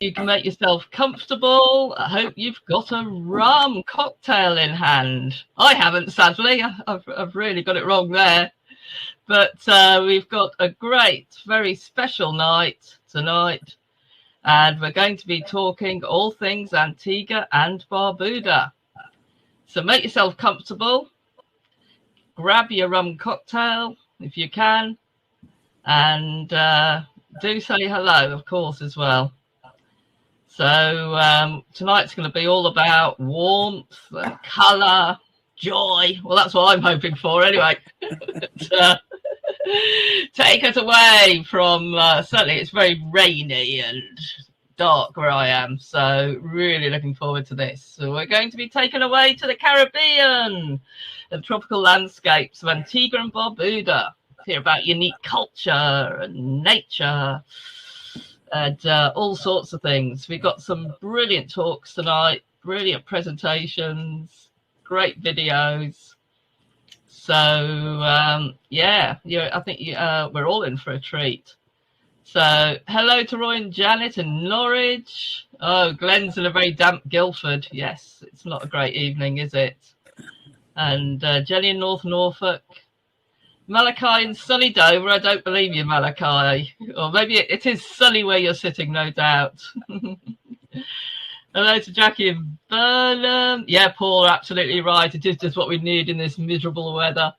You can make yourself comfortable. I hope you've got a rum cocktail in hand. I haven't, sadly. I've really got it wrong there. But we've got a great, very special night tonight. And we're going to be talking all things Antigua and Barbuda. So make yourself comfortable. Grab your rum cocktail if you can. And do say hello, of course, as well. So tonight's going to be all about warmth, colour, joy. Well, that's what I'm hoping for anyway. Take us away from, certainly it's very rainy and dark where I am. So really looking forward to this. So we're going to be taken away to the Caribbean and tropical landscapes of Antigua and Barbuda. Hear about unique culture and nature. And all sorts of things. We've got some brilliant talks tonight, brilliant presentations, great videos. So, I think we're all in for a treat. So, hello to Roy and Janet in Norwich. Oh, Glenn's in a very damp Guildford. Yes, it's not a great evening, is it? And Jenny in North Norfolk. Malachi in sunny Dover. I don't believe you, Malachi. Or maybe it is sunny where you're sitting, no doubt. Hello to Jackie in Burnham. Yeah, Paul, absolutely right. It is just what we need in this miserable weather.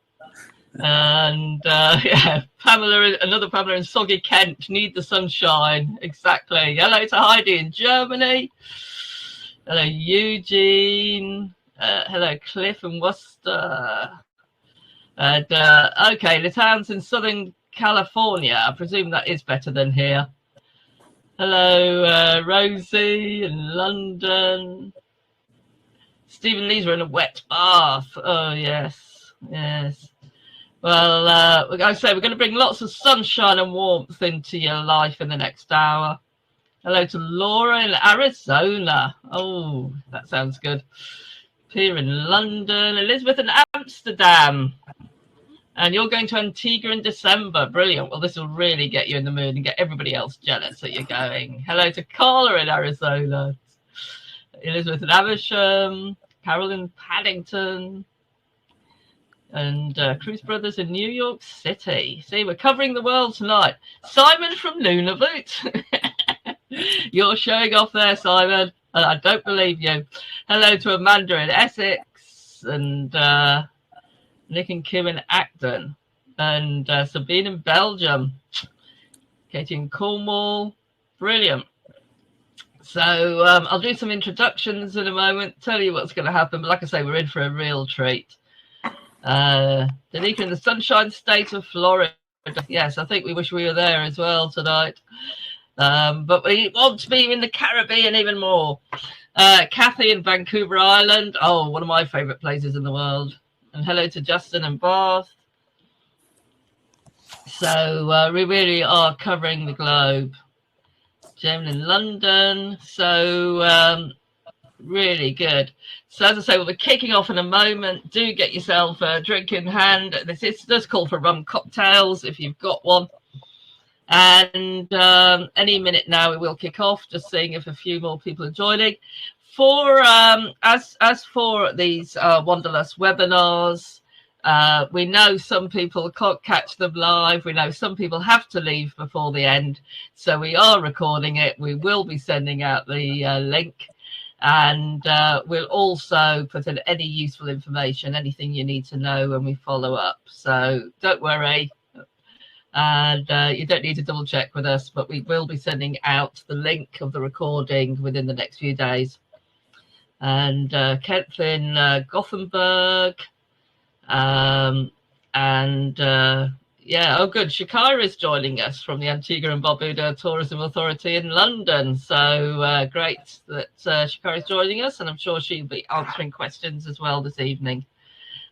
And Pamela, another Pamela in soggy Kent. Need the sunshine. Exactly. Hello to Heidi in Germany. Hello, Eugene. Hello, Cliff in Worcester. And okay, the town's in Southern California. I presume that is better than here. Hello, Rosie in London. Stephen Leeser in a wet bath. Oh, yes. Well, we're going to bring lots of sunshine and warmth into your life in the next hour. Hello to Laura in Arizona. Oh, that sounds good. Here in London. Elizabeth in Amsterdam. And you're going to Antigua in December. Brilliant. Well, this will really get you in the mood and get everybody else jealous that you're going. Hello to Carla in Arizona. Elizabeth in Amersham. Carol in Paddington. And Cruz Brothers in New York City. See, we're covering the world tonight. Simon from Nunavut. You're showing off there, Simon. I don't believe you. Hello to Amanda in Essex. And Nick and Kim in Acton, and Sabine in Belgium, Katie in Cornwall. Brilliant. So I'll do some introductions in a moment, tell you what's going to happen. But like I say, we're in for a real treat. Danica in the Sunshine State of Florida. Yes, I think we wish we were there as well tonight. But we want to be in the Caribbean even more. Kathy in Vancouver Island. Oh, one of my favourite places in the world. And hello to Justin and Bath. So we really are covering the globe. Jane in London. So really good. So as I say, we'll be kicking off in a moment. Do get yourself a drink in hand. This does call for rum cocktails if you've got one. And any minute now we will kick off, just seeing if a few more people are joining. For as for these Wanderlust webinars, we know some people can't catch them live. We know some people have to leave before the end, so we are recording it. We will be sending out the link, and we'll also put in any useful information, anything you need to know when we follow up. So don't worry, and you don't need to double check with us, but we will be sending out the link of the recording within the next few days. And Kent in Gothenburg, oh good, Shakira is joining us from the Antigua and Barbuda Tourism Authority in London. So great that Shakira is joining us, and I'm sure she'll be answering questions as well this evening,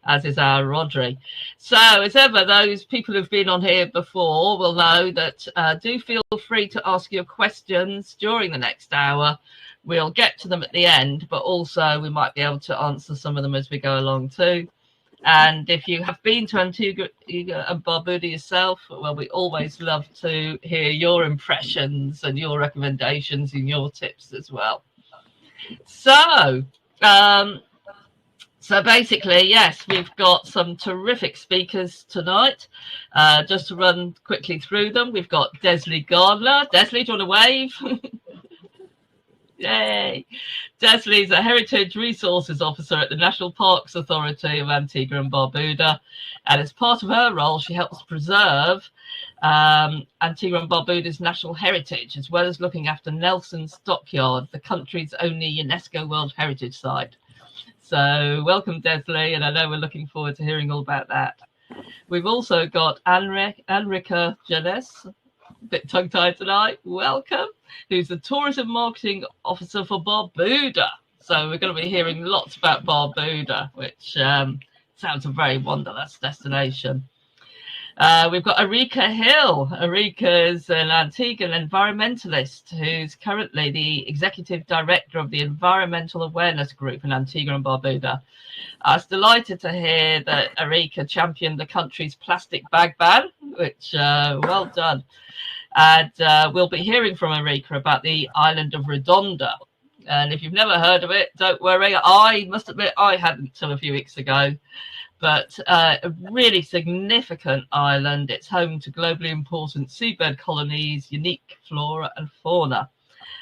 as is our Rodri. So as ever, those people who've been on here before will know that do feel free to ask your questions during the next hour. We'll get to them at the end, but also we might be able to answer some of them as we go along too. And if you have been to Antigua and Barbuda yourself, well, we always love to hear your impressions and your recommendations and your tips as well. So, um, so basically, yes, we've got some terrific speakers tonight. Just to run quickly through them, we've got Desley Gardner. Desley, do you want to wave? Yay! Desley is a Heritage Resources Officer at the National Parks Authority of Antigua and Barbuda. And as part of her role, she helps preserve Antigua and Barbuda's national heritage, as well as looking after Nelson's Stockyard, the country's only UNESCO World Heritage Site. So welcome, Desley, and I know we're looking forward to hearing all about that. We've also got Anrika Janes, a bit tongue-tied tonight, welcome, who's the Tourism Marketing Officer for Barbuda. So we're going to be hearing lots about Barbuda, which sounds a very wanderlust destination. We've got Arika Hill. Arika is an Antiguan environmentalist who's currently the Executive Director of the Environmental Awareness Group in Antigua and Barbuda. I was delighted to hear that Arika championed the country's plastic bag ban, which, well done. And we'll be hearing from Arika about the island of Redonda. And if you've never heard of it, don't worry. I must admit I hadn't till a few weeks ago. But a really significant island. It's home to globally important seabird colonies, unique flora and fauna.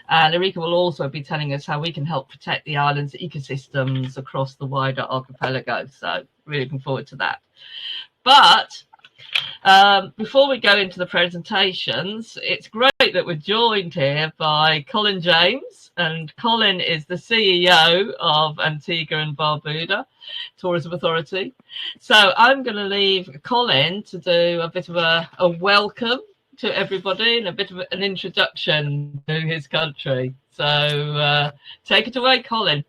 And Erika will also be telling us how we can help protect the island's ecosystems across the wider archipelago. So really looking forward to that. But before we go into the presentations, it's great that we're joined here by Colin James. And Colin is the CEO of Antigua and Barbuda Tourism Authority. So I'm going to leave Colin to do a bit of a welcome to everybody and a bit of an introduction to his country. So take it away, Colin.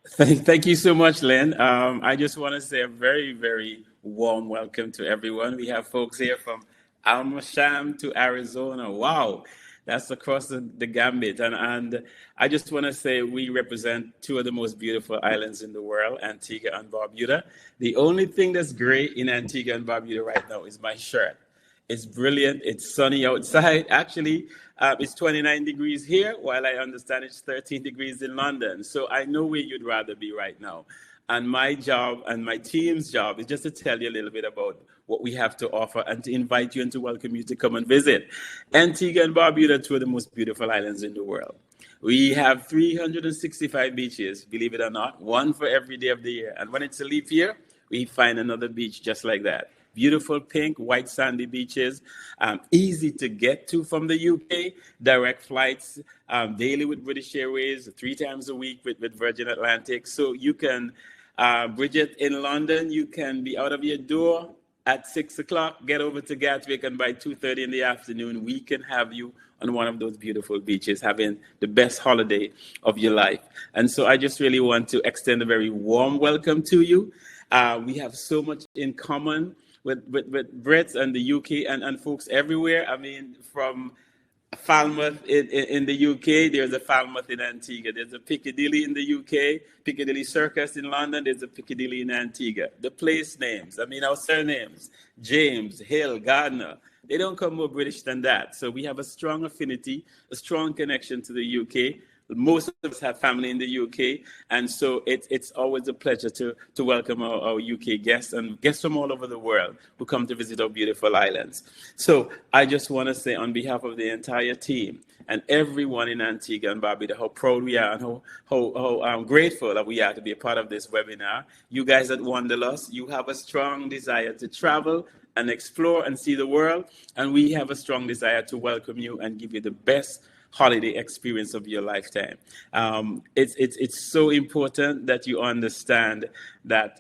Thank you so much, Lynn. I just want to say a very, very warm welcome to everyone. We have folks here from Almasham to Arizona. Wow, that's across the gambit. And I just want to say we represent two of the most beautiful islands in the world, Antigua and Barbuda. The only thing that's great in Antigua and Barbuda right now is my shirt. It's brilliant. It's sunny outside. Actually, it's 29 degrees here, while I understand it's 13 degrees in London. So I know where you'd rather be right now. And my job and my team's job is just to tell you a little bit about what we have to offer and to invite you and to welcome you to come and visit. Antigua and Barbuda, two of the most beautiful islands in the world. We have 365 beaches, believe it or not, one for every day of the year. And when it's a leap year, we find another beach just like that. Beautiful pink, white sandy beaches, easy to get to from the UK, direct flights daily with British Airways, 3 times a week with Virgin Atlantic. So you can, Bridget in London, you can be out of your door at 6 o'clock, get over to Gatwick, and by 2:30 in the afternoon, we can have you on one of those beautiful beaches, having the best holiday of your life. And so I just really want to extend a very warm welcome to you. We have so much in common with Brits and the UK and folks everywhere. I mean, from Falmouth in the UK, there's a Falmouth in Antigua. There's a Piccadilly in the UK, Piccadilly Circus in London, there's a Piccadilly in Antigua. The place names, I mean, our surnames, James, Hill, Gardner, they don't come more British than that. So we have a strong affinity, a strong connection to the UK. Most of us have family in the UK, and so it's always a pleasure to welcome our UK guests and guests from all over the world who come to visit our beautiful islands. So I just want to say on behalf of the entire team and everyone in Antigua and Barbuda how proud we are and how grateful that we are to be a part of this webinar. You guys at Wanderlust, you have a strong desire to travel and explore and see the world, and we have a strong desire to welcome you and give you the best holiday experience of your lifetime. It's so important that you understand that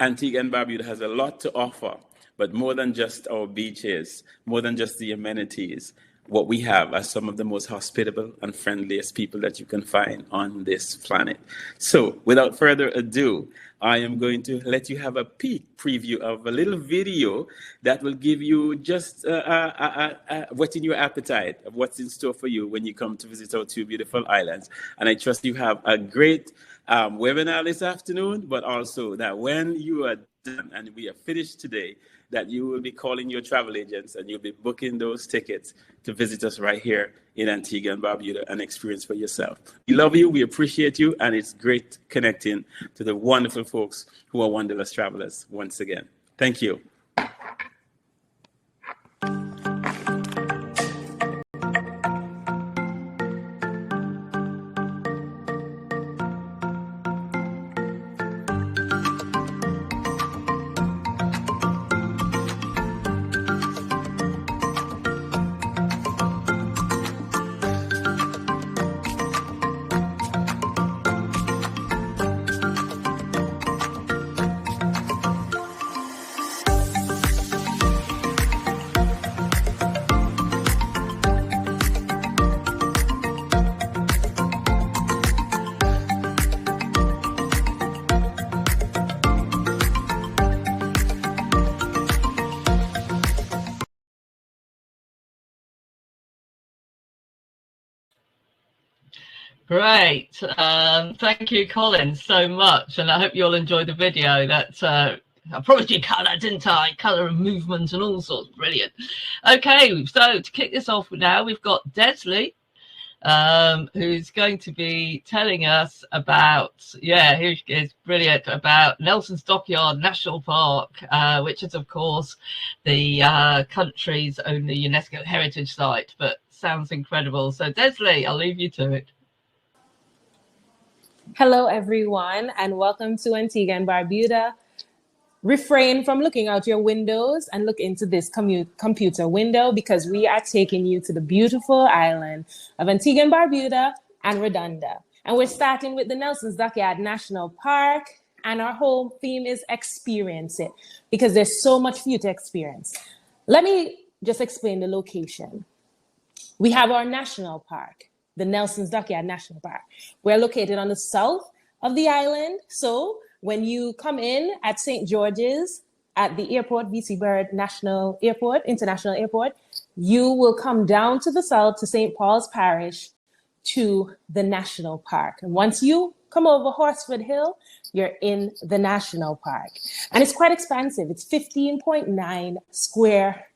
Antigua and Barbuda has a lot to offer, but more than just our beaches, more than just the amenities. What we have are some of the most hospitable and friendliest people that you can find on this planet. So without further ado, I am going to let you have a peek preview of a little video that will give you just whetting your appetite of what's in store for you when you come to visit our two beautiful islands. And I trust you have a great webinar this afternoon, but also that when you are and we are finished today, that you will be calling your travel agents and you'll be booking those tickets to visit us right here in Antigua and Barbuda and experience for yourself. We love you, we appreciate you, and it's great connecting to the wonderful folks who are Wanderlust travelers once again. Thank you. Great. Thank you, Colin, so much. And I hope you'll enjoy the video. That I promised you colour, didn't I? Colour and movement and all sorts. Brilliant. Okay, so to kick this off now, we've got Desley, who's going to be telling us about, here she is, brilliant, about Nelson's Dockyard National Park, which is, of course, the country's only UNESCO heritage site, but sounds incredible. So, Desley, I'll leave you to it. Hello, everyone, and welcome to Antigua and Barbuda. Refrain from looking out your windows and look into this computer window, because we are taking you to the beautiful island of Antigua and Barbuda and Redonda. And we're starting with the Nelson's Dockyard National Park, and our whole theme is experience it, because there's so much for you to experience. Let me just explain the location. We have our national park, the Nelson's Dockyard National Park. We're located on the south of the island. So when you come in at St. George's at the airport, V.C. Byrd International Airport, you will come down to the south to St. Paul's Parish to the national park. And once you come over Horsford Hill, you're in the national park. And it's quite expansive. It's 15.9 square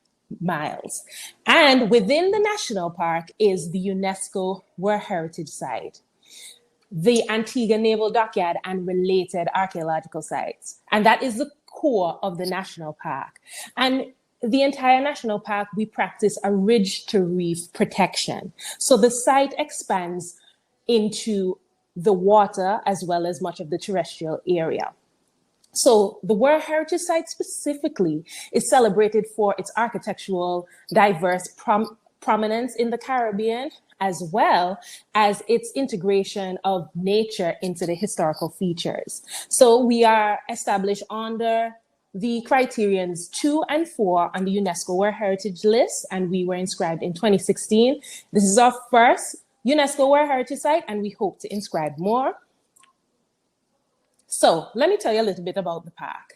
miles. And within the national park is the UNESCO World Heritage Site, the Antigua Naval Dockyard and related archaeological sites. And that is the core of the national park. And the entire national park, we practice a ridge to reef protection. So the site expands into the water as well as much of the terrestrial area. So the World Heritage Site specifically is celebrated for its architectural diverse prominence in the Caribbean, as well as its integration of nature into the historical features. So we are established under the criterions 2 and 4 on the UNESCO World Heritage List, and we were inscribed in 2016. This is our first UNESCO World Heritage Site, and we hope to inscribe more. So let me tell you a little bit about the park.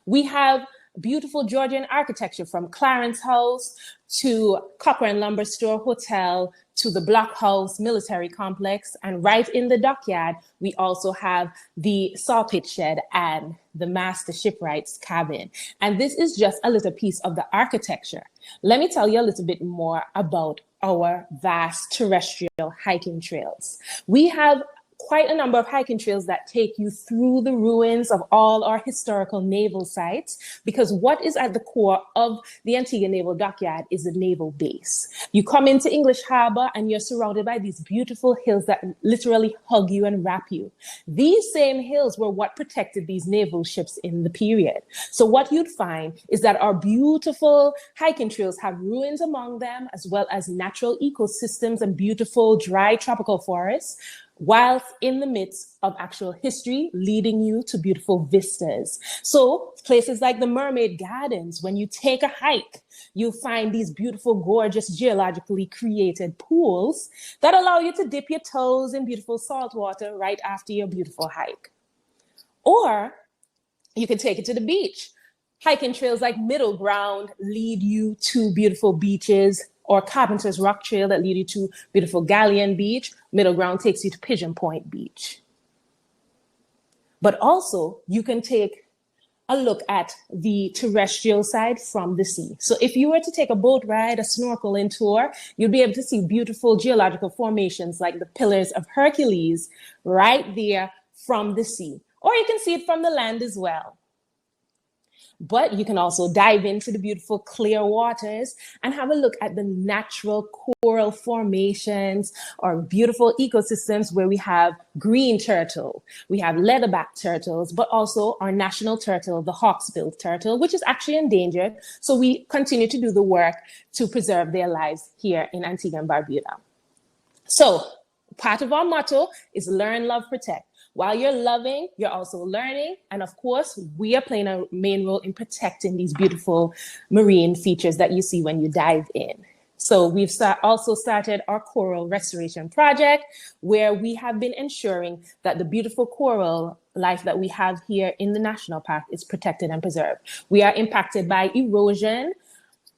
We have beautiful Georgian architecture, from Clarence House to Cochrane Lumber Store Hotel to the Block House Military Complex. And right in the dockyard, we also have the sawpit shed and the Master Shipwright's cabin. And this is just a little piece of the architecture. Let me tell you a little bit more about our vast terrestrial hiking trails. We have quite a number of hiking trails that take you through the ruins of all our historical naval sites, because what is at the core of the Antigua Naval Dockyard is the naval base. You come into English Harbor and you're surrounded by these beautiful hills that literally hug you and wrap you. These same hills were what protected these naval ships in the period. So what you'd find is that our beautiful hiking trails have ruins among them, as well as natural ecosystems and beautiful dry tropical forests, whilst in the midst of actual history, leading you to beautiful vistas. So places like the Mermaid Gardens, when you take a hike, you'll find these beautiful, gorgeous, geologically created pools that allow you to dip your toes in beautiful salt water right after your beautiful hike. Or you can take it to the beach. Hiking trails like Middle Ground lead you to beautiful beaches, or Carpenter's Rock Trail that lead you to beautiful Galleon Beach. Middle Ground takes you to Pigeon Point Beach. But also, you can take a look at the terrestrial side from the sea. So if you were to take a boat ride, a snorkeling tour, you'll be able to see beautiful geological formations like the Pillars of Hercules right there from the sea. Or you can see it from the land as well. But you can also dive into the beautiful clear waters and have a look at the natural coral formations or beautiful ecosystems where we have green turtle, we have leatherback turtles, but also our national turtle, the hawksbill turtle, which is actually endangered. So we continue to do the work to preserve their lives here in Antigua and Barbuda. So part of our motto is learn, love, protect. While you're loving, you're also learning. And of course, we are playing a main role in protecting these beautiful marine features that you see when you dive in. So we've also started our coral restoration project, where we have been ensuring that the beautiful coral life that we have here in the national park is protected and preserved. We are impacted by erosion.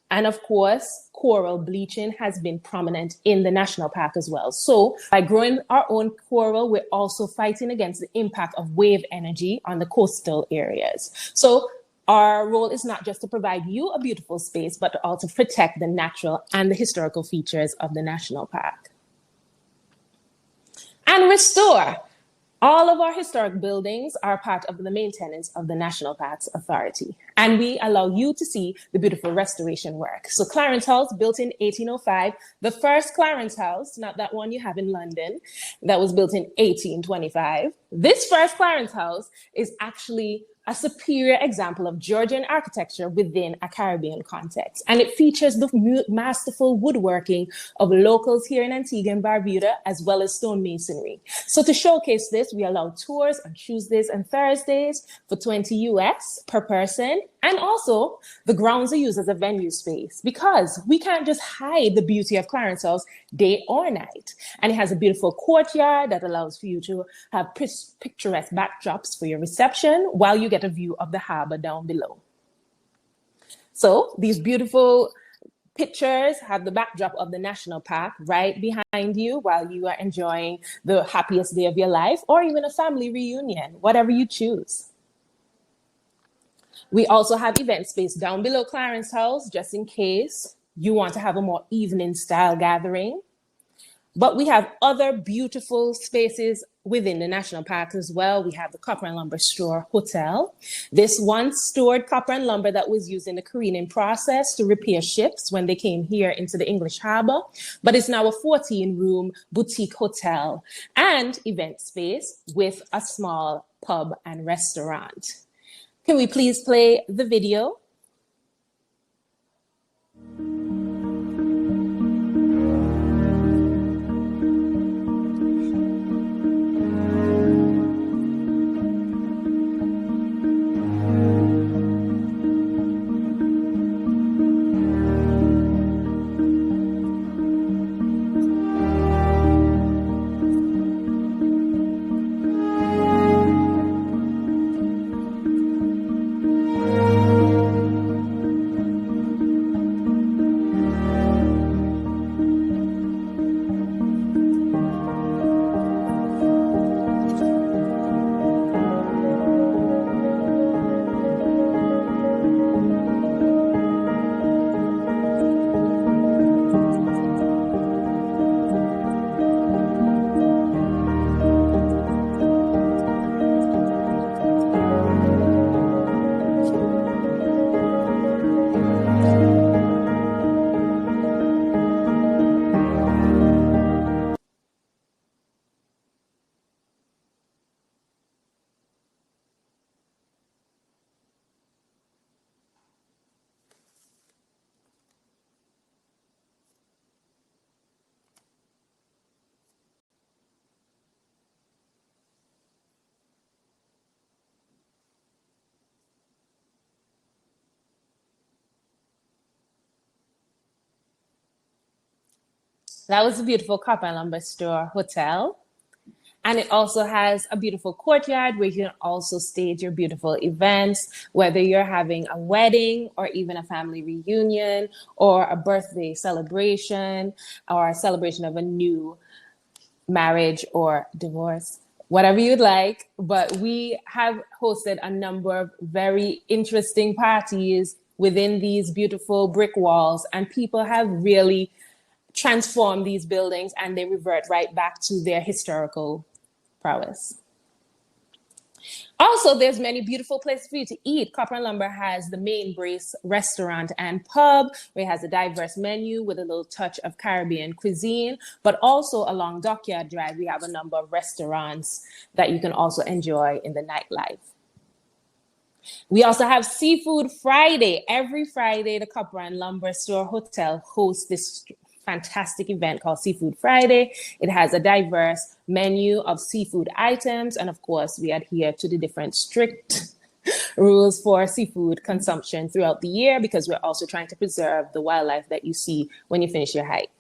And of course, coral bleaching has been prominent in the national park as well. So by growing our own coral, we're also fighting against the impact of wave energy on the coastal areas. So our role is not just to provide you a beautiful space, but to also protect the natural and the historical features of the national park. And restore. All of our historic buildings are part of the maintenance of the National Parks Authority, and we allow you to see the beautiful restoration work. So Clarence House, built in 1805, the first Clarence House, not that one you have in London, that was built in 1825. This first Clarence House is actually a superior example of Georgian architecture within a Caribbean context. And it features the masterful woodworking of locals here in Antigua and Barbuda, as well as stonemasonry. So to showcase this, we allow tours on Tuesdays and Thursdays for $20 US per person. And also, the grounds are used as a venue space because we can't just hide the beauty of Clarence House day or night. And it has a beautiful courtyard that allows for you to have picturesque backdrops for your reception while you get a view of the harbor down below. So these beautiful pictures have the backdrop of the national park right behind you while you are enjoying the happiest day of your life, or even a family reunion, whatever you choose. We also have event space down below Clarence House, just in case you want to have a more evening style gathering. But we have other beautiful spaces within the national park as well. We have the Copper and Lumber Store Hotel. This once stored copper and lumber that was used in the careening process to repair ships when they came here into the English harbor, but it's now a 14-room boutique hotel and event space with a small pub and restaurant. Can we please play the video? That was a beautiful Copper and Lumber Store Hotel. And it also has a beautiful courtyard where you can also stage your beautiful events, whether you're having a wedding or even a family reunion or a birthday celebration or a celebration of a new marriage or divorce. whatever you'd like. But we have hosted a number of very interesting parties within these beautiful brick walls, and people have really transformed these buildings, and they revert right back to their historical prowess. Also, there's many beautiful places for you to eat. Copper and Lumber has the Main Brace restaurant and pub, where it has a diverse menu with a little touch of Caribbean cuisine. But also along Dockyard Drive, we have a number of restaurants that you can also enjoy in the nightlife. We also have Seafood Friday. Every Friday, the Copper and Lumber Store Hotel hosts this fantastic event called Seafood Friday. It has a diverse menu of seafood items. And of course, we adhere to the different strict rules for seafood consumption throughout the year, because we're also trying to preserve the wildlife that you see when you finish your hike.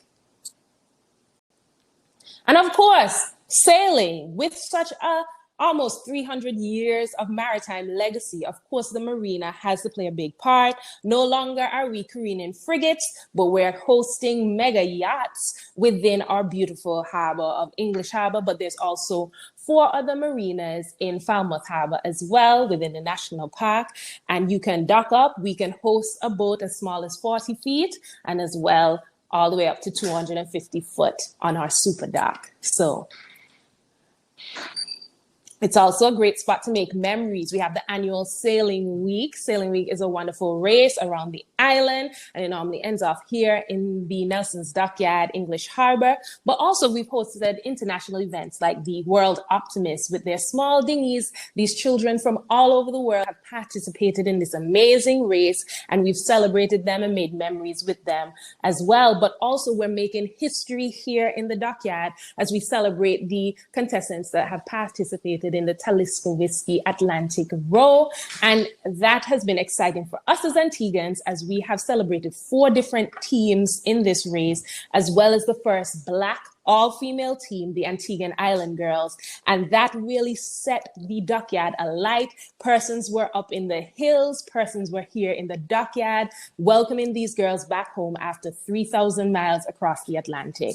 And of course, sailing. With such a almost 300 years of maritime legacy, of course, the marina has to play a big part. No longer are we careening frigates, but we're hosting mega yachts within our beautiful harbor of English Harbor. But there's also 4 other marinas in Falmouth Harbor as well within the national park. And you can dock up. We can host a boat as small as 40 feet and as well all the way up to 250 foot on our super dock. So it's also a great spot to make memories. We have the annual Sailing Week. Sailing Week is a wonderful race around the island, and it normally ends off here in the Nelson's Dockyard, English Harbor. But also we've hosted international events like the World Optimists with their small dinghies. These children from all over the world have participated in this amazing race, and we've celebrated them and made memories with them as well. But also we're making history here in the Dockyard as we celebrate the contestants that have participated in the Talisker Whiskey Atlantic Row. And that has been exciting for us as Antiguans, as we have celebrated 4 different teams in this race, as well as the first Black all-female team, the Antiguan Island Girls. And that really set the Dockyard alight. Persons were up in the hills, persons were here in the Dockyard, welcoming these girls back home after 3,000 miles across the Atlantic.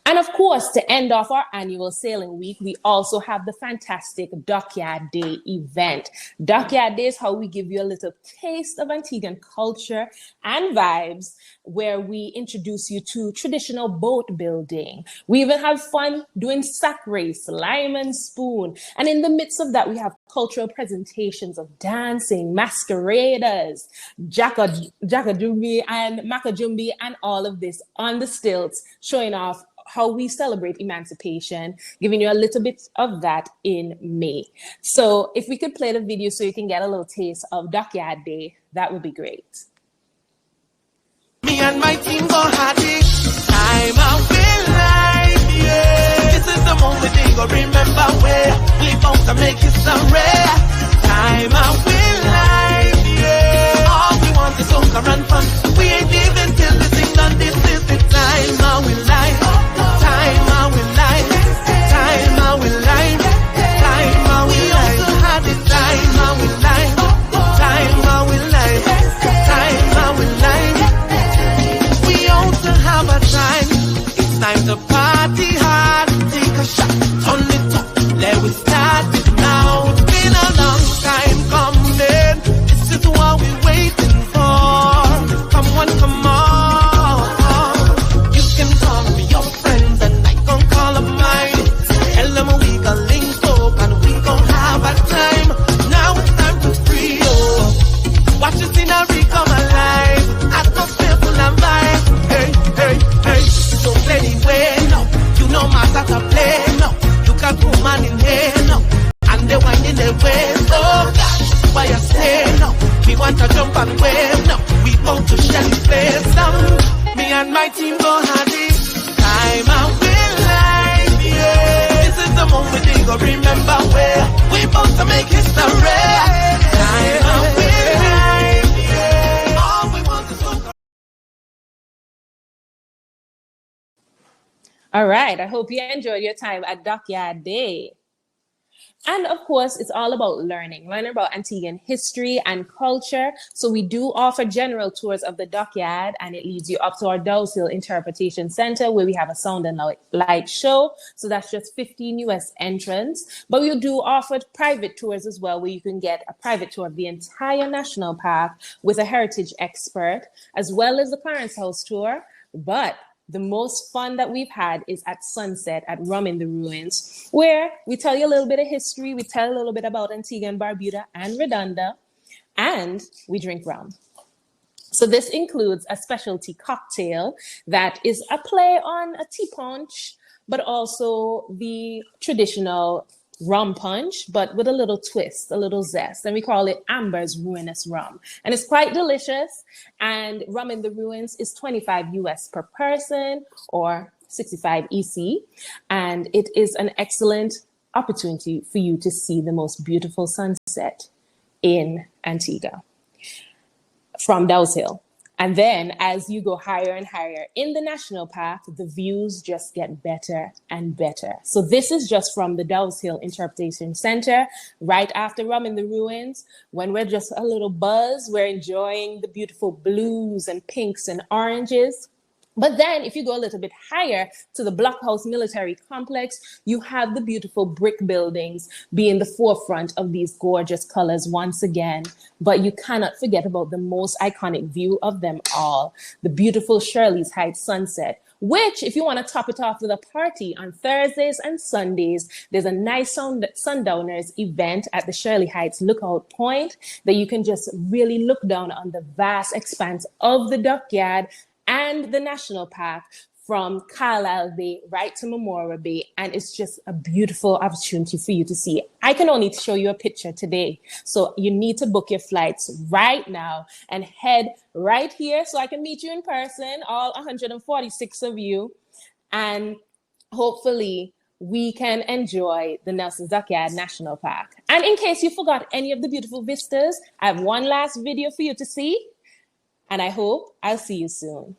And of course, to end off our annual Sailing Week, we also have the fantastic Dockyard Day event. Dockyard Day is how we give you a little taste of Antiguan culture and vibes, where we introduce you to traditional boat building. We even have fun doing sack race, lime and spoon. And in the midst of that, we have cultural presentations of dancing, masqueraders, Jackadumbi and Makajumbi, and all of this on the stilts, showing off how we celebrate emancipation, giving you a little bit of that in May. So if we could play the video so you can get a little taste of Dockyard Day, that would be great. Me and my team go hardy. Time out in life, yeah. This is the moment they go remember where we both to make it so rare. Time out in life, yeah. All we want is soccer and fun. We ain't leaving till the thing done. This is the time out in life. Time out in life. Time out in life. Time out in life. We also had the time out in life. Time out in life. Time out in life. We also have a time. It's time to party hard. Take a shot, turn it up. Let we start it now. It's been a long time coming. This is what we're waiting for. Come on, come on. You can call me your friends and I gon' call up mine. Tell them we gon' link up and we gon' have a time. Now it's time to free up. Watch the scenery come alive. Atmosphere full of vibe. Hey, hey, hey. So anyway, no. You know my to play, no. You got woman in here, no. And they winding their waist, oh gosh. Why you stay, no. We want to jump and wave, no. We want to shell the place, no. Me and my team go hardy. Time out in life, yeah. This is the moment they go remember where we both to make history. Time out in life, yeah. All we want is go. All right, I hope you enjoyed your time at Dockyard Day. And of course, it's all about learning about Antiguan history and culture. So we do offer general tours of the dockyard, and it leads you up to our Dow's Hill Interpretation Center, where we have a sound and light show. So that's just 15 US entrance. But we do offer private tours as well, where you can get a private tour of the entire national park with a heritage expert, as well as the Clarence House tour. But the most fun that we've had is at sunset at Rum in the Ruins, where we tell you a little bit of history, we tell a little bit about Antigua and Barbuda and Redonda, and we drink rum. So this includes a specialty cocktail that is a play on a tea punch, but also the traditional rum punch, but with a little twist, a little zest. And we call it Amber's Ruinous Rum. And it's quite delicious. And Rum in the Ruins is 25 US per person, or 65 EC. And it is an excellent opportunity for you to see the most beautiful sunset in Antigua from Dow's Hill. And then as you go higher and higher in the national park, the views just get better and better. So this is just from the Dow's Hill Interpretation Center, right after Rum in the Ruins. When we're just a little buzz, we're enjoying the beautiful blues and pinks and oranges. But then if you go a little bit higher to the Blockhouse Military Complex, you have the beautiful brick buildings being the forefront of these gorgeous colors once again. But you cannot forget about the most iconic view of them all, the beautiful Shirley's Heights sunset, which, if you want to top it off with a party on Thursdays and Sundays, there's a nice Sundowners event at the Shirley Heights Lookout Point that you can just really look down on the vast expanse of the dockyard and the national park from Carlisle Bay right to Memorial Bay. And it's just a beautiful opportunity for you to see. I can only show you a picture today. So you need to book your flights right now and head right here so I can meet you in person, all 146 of you. And hopefully we can enjoy the Nelson's Dockyard National Park. And in case you forgot any of the beautiful vistas, I have one last video for you to see. And I hope I'll see you soon.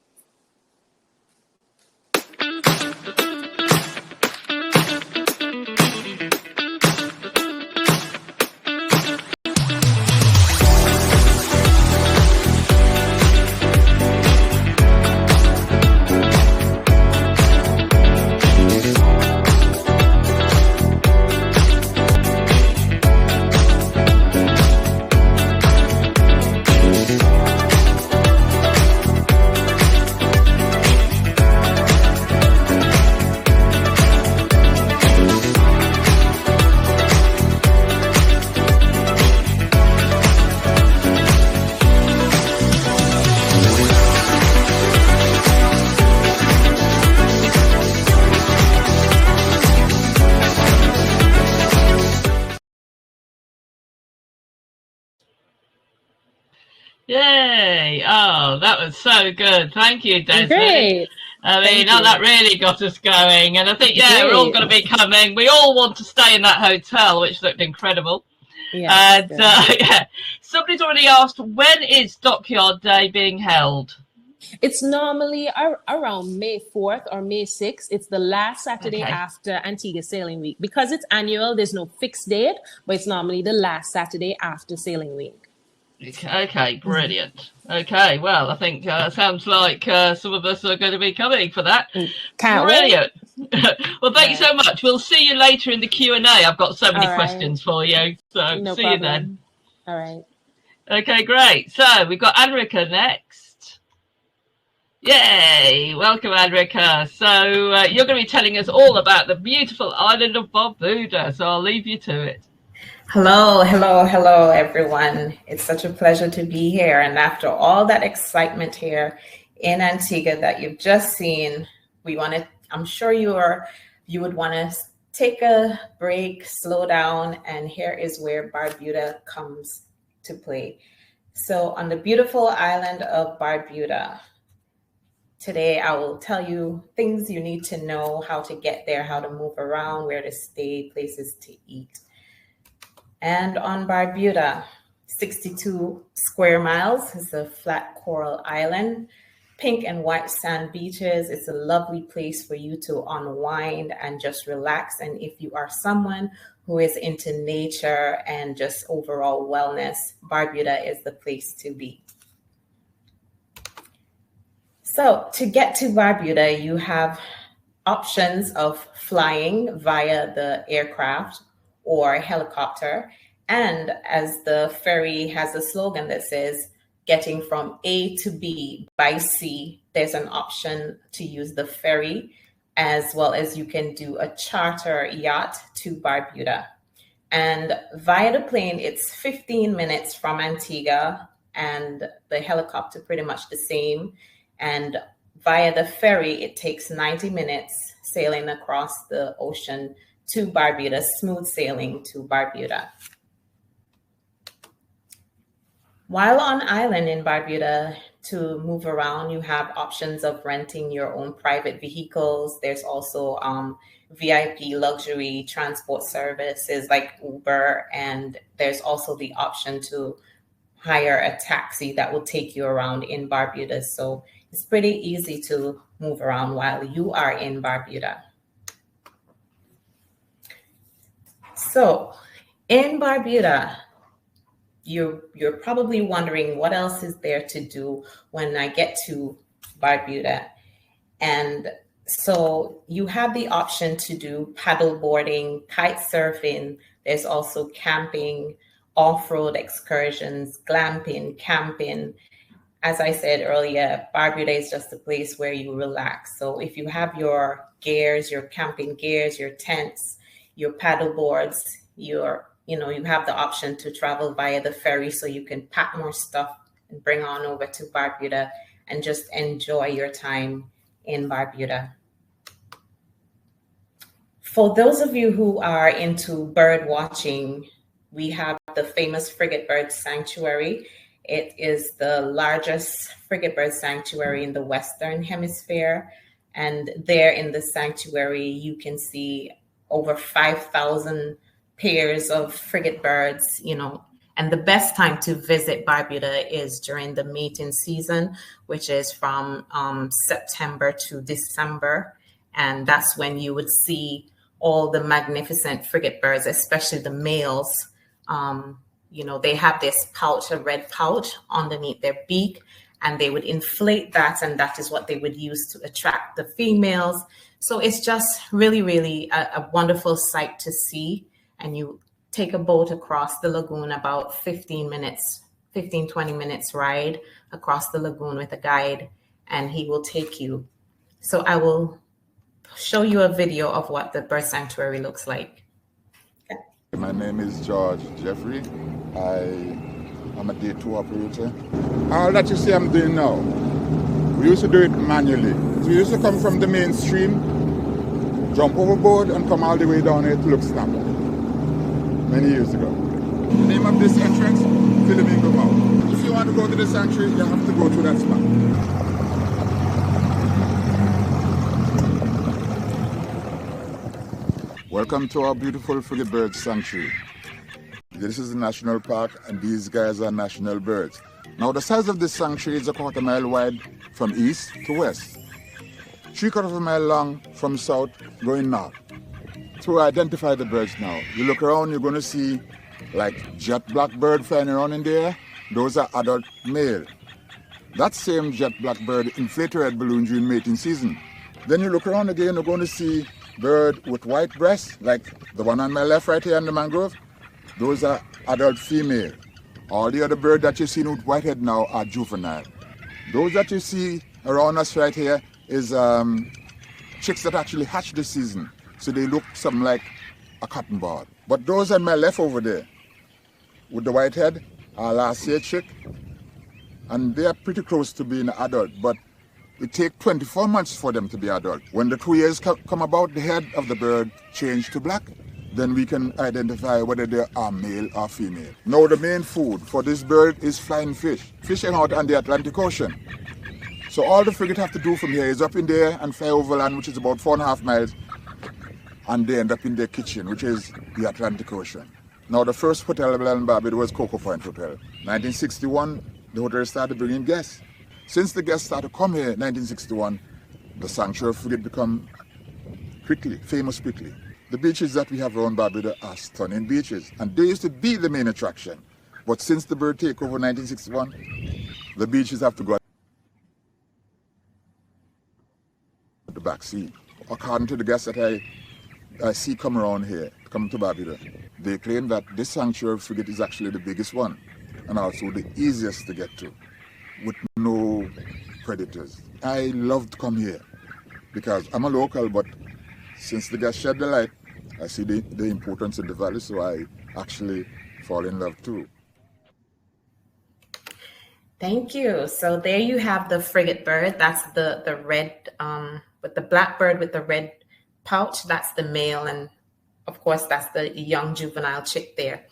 Yay! Oh, that was so good. Thank you, Desmond. Great. I mean, that really got us going. And I think, we're all going to be coming. We all want to stay in that hotel, which looked incredible. Yes, and somebody's already asked, when is Dockyard Day being held? It's normally around May 4th or May 6th. It's the last Saturday after Antigua Sailing Week. Because it's annual, there's no fixed date, but it's normally the last Saturday after Sailing Week. Okay, brilliant. Okay, well, I think sounds like some of us are going to be coming for that. Brilliant. Well, thank you so much. We'll see you later in the Q&A. I've got so many questions for you. So no see problem. you then. All right. Okay, great. So we've got Anrika next. Yay! Welcome, Anrika. So you're going to be telling us all about the beautiful island of Barbuda. So I'll leave you to it. Hello, everyone. It's such a pleasure to be here. And after all that excitement here in Antigua that you've just seen, I'm sure you would want to take a break, slow down, and here is where Barbuda comes to play. So on the beautiful island of Barbuda, today I will tell you things you need to know, how to get there, how to move around, where to stay, places to eat. And on Barbuda, 62 square miles is a flat coral island. pink and white sand beaches. It's a lovely place for you to unwind and just relax. And if you are someone who is into nature and just overall wellness, Barbuda is the place to be. So to get to Barbuda, you have options of flying via the aircraft or helicopter. And as the ferry has a slogan that says, getting from A to B by sea, there's an option to use the ferry, as well as you can do a charter yacht to Barbuda. And via the plane, it's 15 minutes from Antigua, and the helicopter pretty much the same. And via the ferry, it takes 90 minutes sailing across the ocean to Barbuda, smooth sailing to Barbuda. While on island in Barbuda, to move around, you have options of renting your own private vehicles. There's also VIP luxury transport services like Uber, and there's also the option to hire a taxi that will take you around in Barbuda. So it's pretty easy to move around while you are in Barbuda. So in Barbuda, you're probably wondering what else is there to do when I get to Barbuda. And so you have the option to do paddle boarding, kite surfing. There's also camping, off-road excursions, glamping, camping. As I said earlier, Barbuda is just a place where you relax. So if you have your camping gears, your tents, your paddle boards, you have the option to travel via the ferry, so you can pack more stuff and bring on over to Barbuda and just enjoy your time in Barbuda. For those of you who are into bird watching, we have the famous frigate bird sanctuary. It is the largest frigate bird sanctuary in the Western Hemisphere. And there in the sanctuary, you can see over 5,000 pairs of frigate birds, and the best time to visit Barbuda is during the mating season, which is from September to December. And that's when you would see all the magnificent frigate birds, especially the males. They have this pouch, a red pouch underneath their beak, and they would inflate that, and that is what they would use to attract the females. So it's just really, really a wonderful sight to see. And you take a boat across the lagoon, about 15, 20 minutes ride across the lagoon with a guide, and he will take you. So I will show you a video of what the bird sanctuary looks like. My name is George Jeffrey. I'm a day 2 operator. All that you see I'm doing now, we used to do it manually. So we used to come from the main stream, jump overboard and come all the way down here to look snapper. Many years ago. The name of this entrance, Flamingo Mouth. If you want to go to the sanctuary, you have to go to that spot. Welcome to our beautiful frigate bird sanctuary. This is the national park, and these guys are national birds. Now the size of this sanctuary is a 1/4 mile wide from east to west, 3/4 mile long from south going north. To identify the birds now, you look around, you're going to see like jet blackbird flying around in there. Those are adult male. That same jet blackbird inflated red balloon during mating season. Then you look around again, you're going to see bird with white breasts, like the one on my left right here in the mangrove. Those are adult female. All the other birds that you see with white head now are juvenile. Those that you see around us right here is chicks that actually hatch this season. So they look something like a cotton ball. But those on my left over there, with the white head, are last year chick. And they are pretty close to being adult, but it takes 24 months for them to be adult. When the 2 years come about, the head of the bird change to black. Then we can identify whether they are male or female. Now the main food for this bird is flying fish, fishing out on the Atlantic Ocean. So all the frigate have to do from here is up in there and fly over land, which is about 4.5 miles, and they end up in their kitchen, which is the Atlantic Ocean. Now the first hotel in Barbuda was Cocoa Point Hotel. 1961, the hotel started bringing guests. Since the guests started to come here in 1961, the sanctuary frigate become famous quickly. The beaches that we have around Barbuda are stunning beaches, and they used to be the main attraction. But since the bird takeover in 1961, the beaches have to go at the back seat. According to the guests that I see come around here, come to Barbuda, they claim that this sanctuary frigate is actually the biggest one and also the easiest to get to with no predators. I love to come here because I'm a local, but since the guests shed the light, I see the importance of the valley, so I actually fall in love too. Thank you. So there you have the frigate bird. That's the red, with the black bird with the red pouch. That's the male, and of course that's the young juvenile chick there.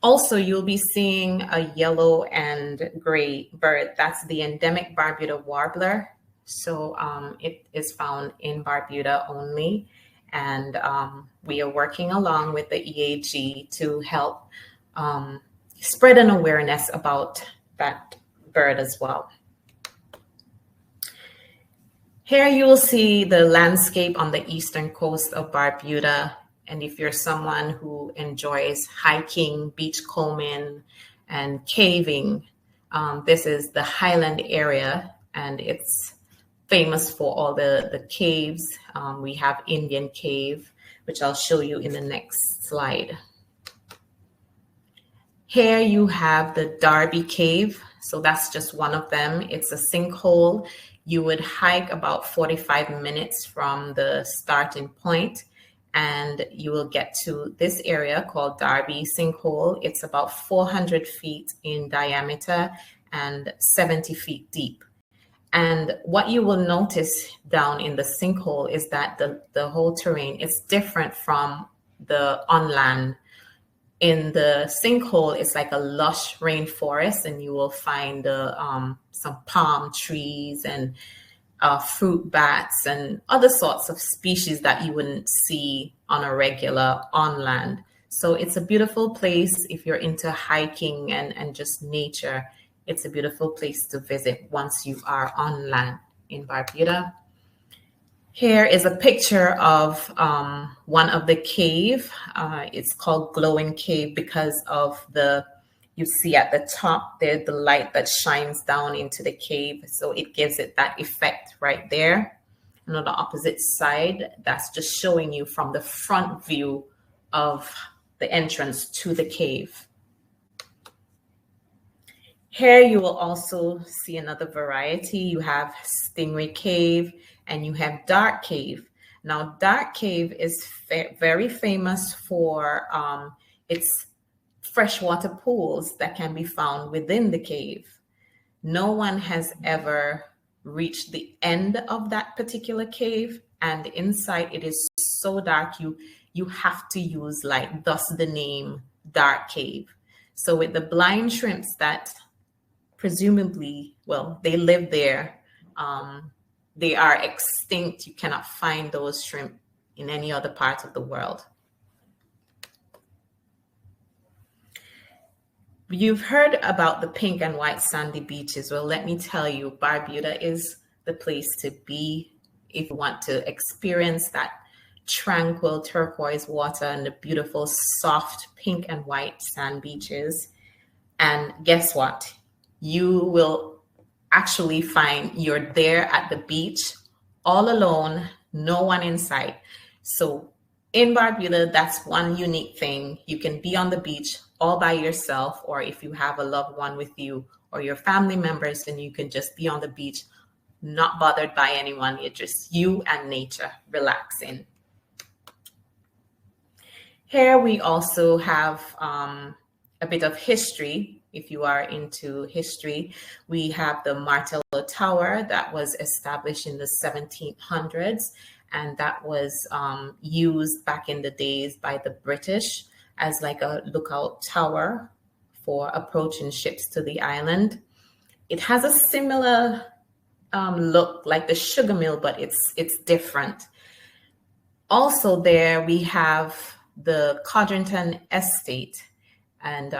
Also, you'll be seeing a yellow and gray bird. That's the endemic Barbuda warbler. So it is found in Barbuda only. And we are working along with the EAG to help spread an awareness about that bird as well. Here you will see the landscape on the eastern coast of Barbuda. And if you're someone who enjoys hiking, beachcombing, and caving, this is the highland area, and it's famous for all the caves. We have Indian Cave, which I'll show you in the next slide. Here you have the Darby Cave. So that's just one of them. It's a sinkhole. You would hike about 45 minutes from the starting point, and you will get to this area called Darby Sinkhole. It's about 400 feet in diameter and 70 feet deep. And what you will notice down in the sinkhole is that the whole terrain is different from the on land. In the sinkhole, it's like a lush rainforest, and you will find some palm trees and fruit bats and other sorts of species that you wouldn't see on a regular on land. So it's a beautiful place if you're into hiking and just nature. It's a beautiful place to visit once you are on land in Barbuda. Here is a picture of one of the cave. It's called Glowing Cave because of you see at the top there, the light that shines down into the cave. So it gives it that effect right there. And on the opposite side, that's just showing you from the front view of the entrance to the cave. Here you will also see another variety. You have Stingray Cave and you have Dark Cave. Now, Dark Cave is very famous for its freshwater pools that can be found within the cave. No one has ever reached the end of that particular cave, and inside it is so dark you have to use light, thus the name Dark Cave. So with the blind shrimps that presumably, well, they live there, they are extinct. You cannot find those shrimp in any other part of the world. You've heard about the pink and white sandy beaches. Well, let me tell you, Barbuda is the place to be if you want to experience that tranquil turquoise water and the beautiful soft pink and white sand beaches. And guess what? You will actually find you're there at the beach all alone, no one in sight. So in Barbuda, that's one unique thing. You can be on the beach all by yourself, or if you have a loved one with you or your family members, then you can just be on the beach, not bothered by anyone. It's just you and nature relaxing. Here we also have a bit of history. If you are into history, we have the Martello Tower that was established in the 1700s, and that was used back in the days by the British as like a lookout tower for approaching ships to the island. It has a similar look like the sugar mill, but it's different. Also there we have the Codrington Estate, and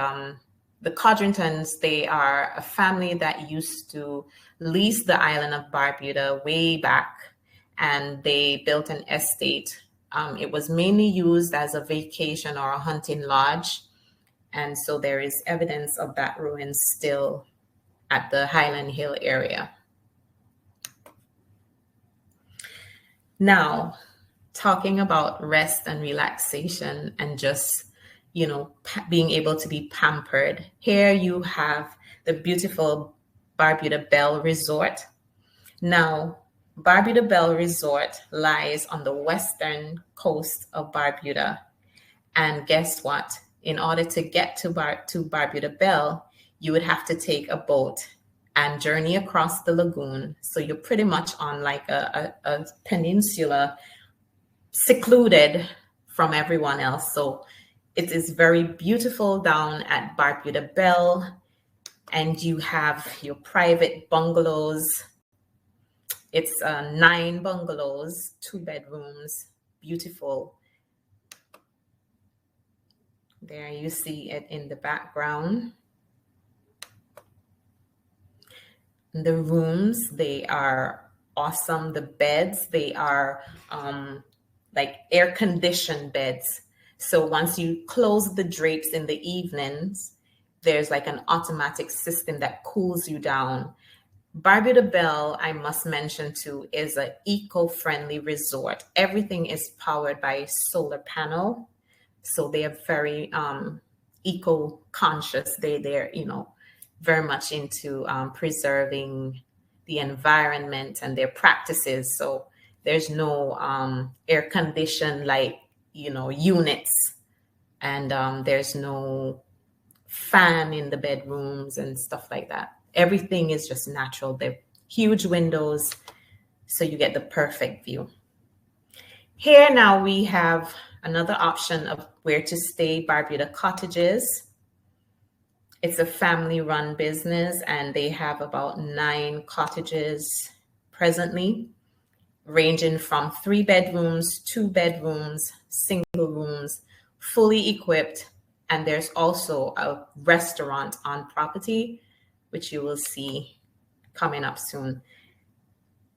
the Codringtons, they are a family that used to lease the island of Barbuda way back, and they built an estate. It was mainly used as a vacation or a hunting lodge. And so there is evidence of that ruin still at the Highland Hill area. Now, talking about rest and relaxation and just, being able to be pampered. Here you have the beautiful Barbuda Bell Resort. Now, Barbuda Bell Resort lies on the western coast of Barbuda. And guess what? In order to get to Barbuda Bell, you would have to take a boat and journey across the lagoon. So you're pretty much on like a peninsula, secluded from everyone else. So it is very beautiful down at Barbuda Bell, and you have your private bungalows. It's 9 bungalows, 2 bedrooms, beautiful. There you see it in the background. The rooms, they are awesome. The beds, they are like air-conditioned beds. So once you close the drapes in the evenings, there's like an automatic system that cools you down. Barbuda Bell, I must mention too, is an eco-friendly resort. Everything is powered by solar panel. So they are very eco-conscious. They're very much into preserving the environment and their practices. So there's no air conditioned units, and there's no fan in the bedrooms and stuff like that. Everything is just natural. They're huge windows, so you get the perfect view. Here now we have another option of where to stay, Barbuda Cottages. It's a family-run business, and they have about 9 cottages presently, ranging from 3 bedrooms, 2 bedrooms, single rooms, fully equipped. And there's also a restaurant on property, which you will see coming up soon.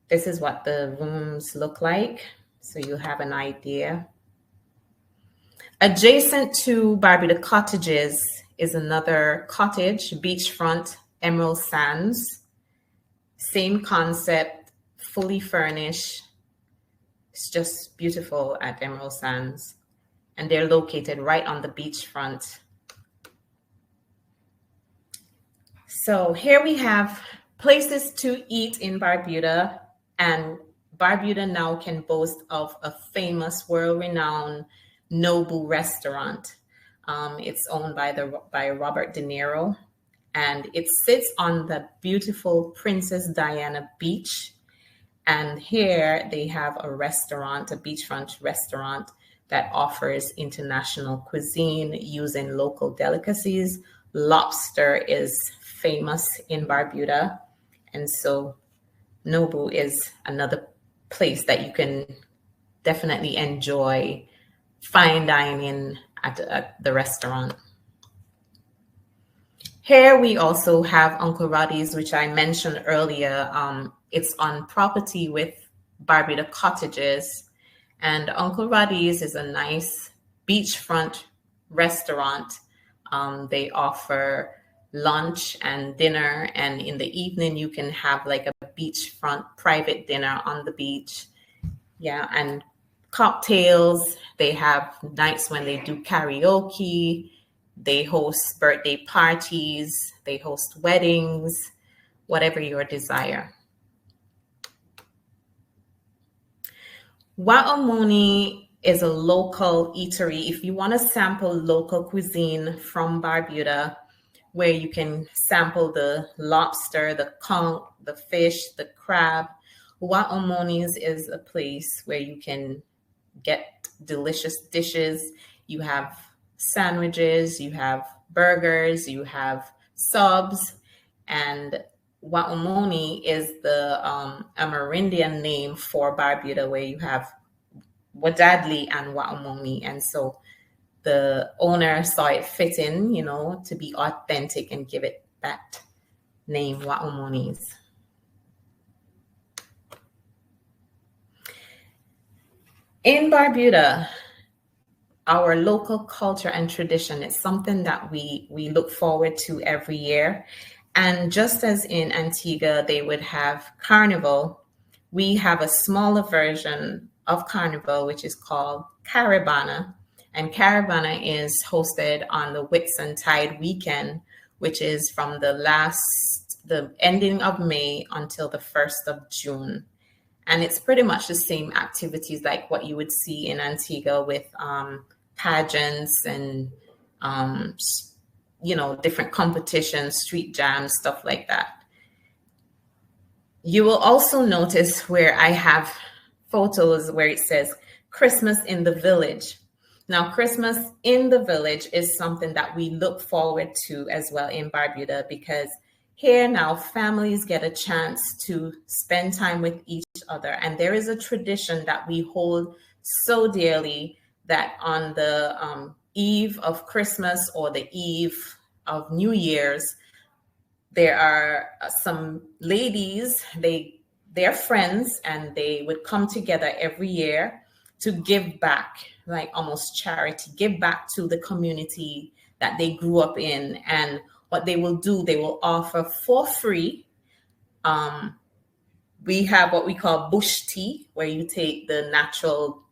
This is what the rooms look like, so you have an idea. Adjacent to Barbuda Cottages is another cottage, beachfront, Emerald Sands. Same concept, fully furnished. It's just beautiful at Emerald Sands. And they're located right on the beachfront. So here we have places to eat in Barbuda, and Barbuda now can boast of a famous, world-renowned Nobu restaurant. It's owned by Robert De Niro, and it sits on the beautiful Princess Diana Beach. And here they have a restaurant, a beachfront restaurant that offers international cuisine using local delicacies. Lobster is famous in Barbuda, and so Nobu is another place that you can definitely enjoy fine dining at the restaurant. Here we also have Uncle Roddy's, which I mentioned earlier. It's on property with Barbuda Cottages, and Uncle Roddy's is a nice beachfront restaurant. They offer lunch and dinner, and in the evening you can have like a beachfront private dinner on the beach. Yeah, and cocktails. They have nights when they do karaoke. They host birthday parties. They host weddings, whatever your desire. Wa'omoni is a local eatery. If you want to sample local cuisine from Barbuda, where you can sample the lobster, the conch, the fish, the crab, Wa'omoni's is a place where you can get delicious dishes. You have sandwiches, you have burgers, you have subs, and Wa'omoni is the Amerindian name for Barbuda, where you have Wadadli and Wa'omoni. And so the owner saw it fitting, you know, to be authentic and give it that name, Wa'omonis. In Barbuda, our local culture and tradition is something that we look forward to every year. And just as in Antigua, they would have Carnival, we have a smaller version of Carnival, which is called Caravana. And Caravana is hosted on the Whitsuntide weekend, which is from the ending of May until the 1st of June. And it's pretty much the same activities like what you would see in Antigua with pageants and, you know, different competitions, street jams, stuff like that. You will also notice where I have photos where it says Christmas in the Village. Now, Christmas in the Village is something that we look forward to as well in Barbuda, because here now families get a chance to spend time with each other. And there is a tradition that we hold so dearly that on the eve of Christmas or the eve of New Year's, there are some ladies, they're friends, and they would come together every year to give back, like almost charity, give back to the community that they grew up in. And what they will do, they will offer for free. We have what we call bush tea, where you take the natural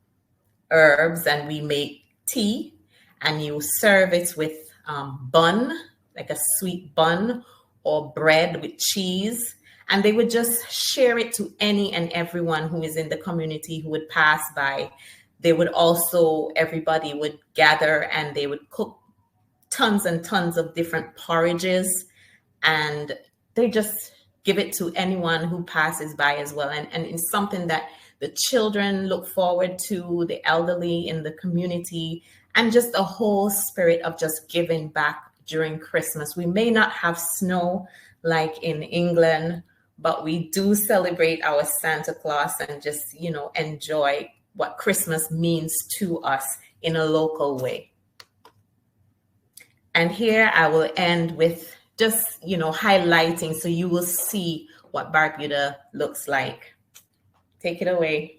herbs and we make tea, and you serve it with bun, like a sweet bun, or bread with cheese. And they would just share it to any and everyone who is in the community who would pass by. They would also, everybody would gather and they would cook tons and tons of different porridges, and they just give it to anyone who passes by as well. And it's something that the children look forward to, the elderly in the community, and just a whole spirit of just giving back during Christmas. We may not have snow like in England, but we do celebrate our Santa Claus and just, you know, enjoy what Christmas means to us in a local way. And here I will end with just, you know, highlighting so you will see what Barbuda looks like. Take it away.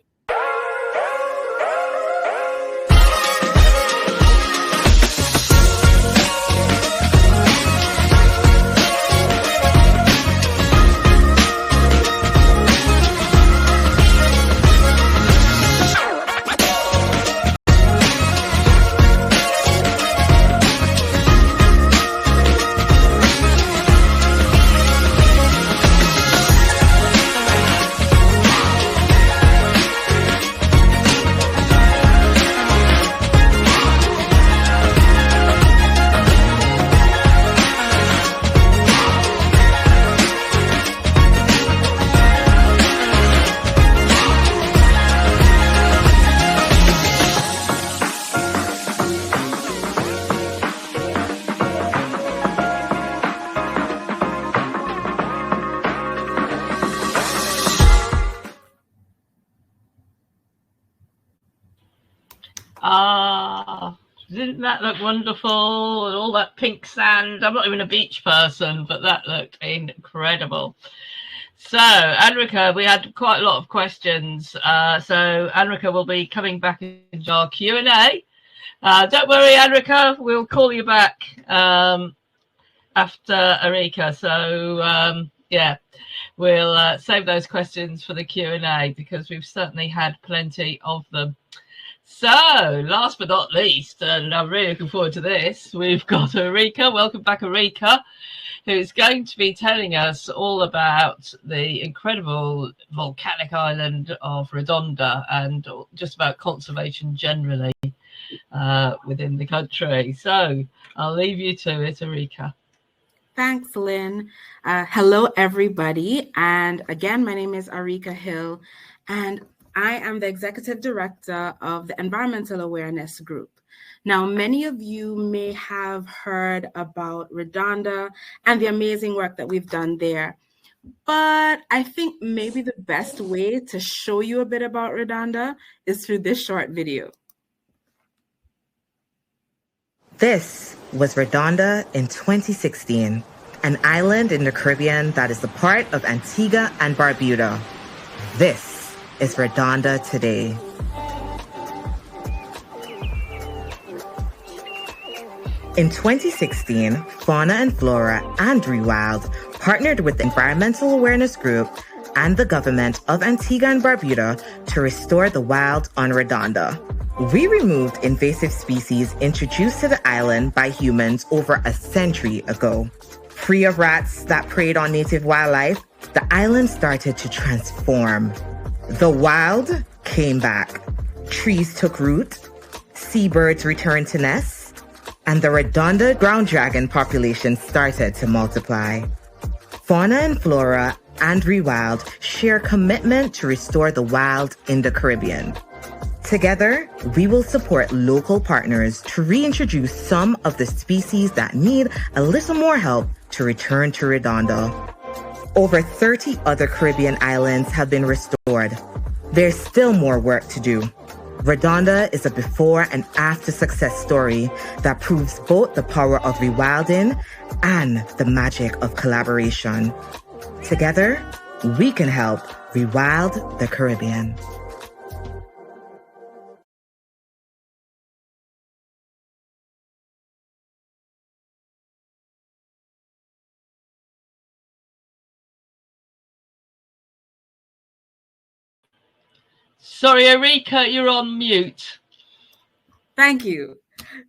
Didn't that look wonderful? And all that pink sand. I'm not even a beach person, but that looked incredible. So, Anrika, we had quite a lot of questions. So, Anrika will be coming back into our Q&A. Don't worry, Anrika, we'll call you back after Arika. So, yeah, we'll save those questions for the Q&A because we've certainly had plenty of them. So, last but not least, and I'm really looking forward to this, we've got Arika. Welcome back, Arika, who's going to be telling us all about the incredible volcanic island of Redonda and just about conservation generally within the country. So, I'll leave you to it, Arika. Thanks, Lynn. Hello, everybody. And again, my name is Arika Hill, and I am the Executive Director of the Environmental Awareness Group. Now, many of you may have heard about Redonda and the amazing work that we've done there. But I think maybe the best way to show you a bit about Redonda is through this short video. This was Redonda in 2016, an island in the Caribbean that is a part of Antigua and Barbuda. This is Redonda today. In 2016, Fauna and Flora and Rewild partnered with the Environmental Awareness Group and the government of Antigua and Barbuda to restore the wild on Redonda. We removed invasive species introduced to the island by humans over a century ago. Free of rats that preyed on native wildlife, the island started to transform. The wild came back. Trees took root, seabirds returned to nests, and the Redonda ground dragon population started to multiply. Fauna and Flora and Rewild share a commitment to restore the wild in the Caribbean. Together, we will support local partners to reintroduce some of the species that need a little more help to return to Redonda. Over 30 other Caribbean islands have been restored. There's still more work to do. Redonda is a before and after success story that proves both the power of rewilding and the magic of collaboration. Together, we can help rewild the Caribbean. Sorry, Erika, you're on mute. Thank you.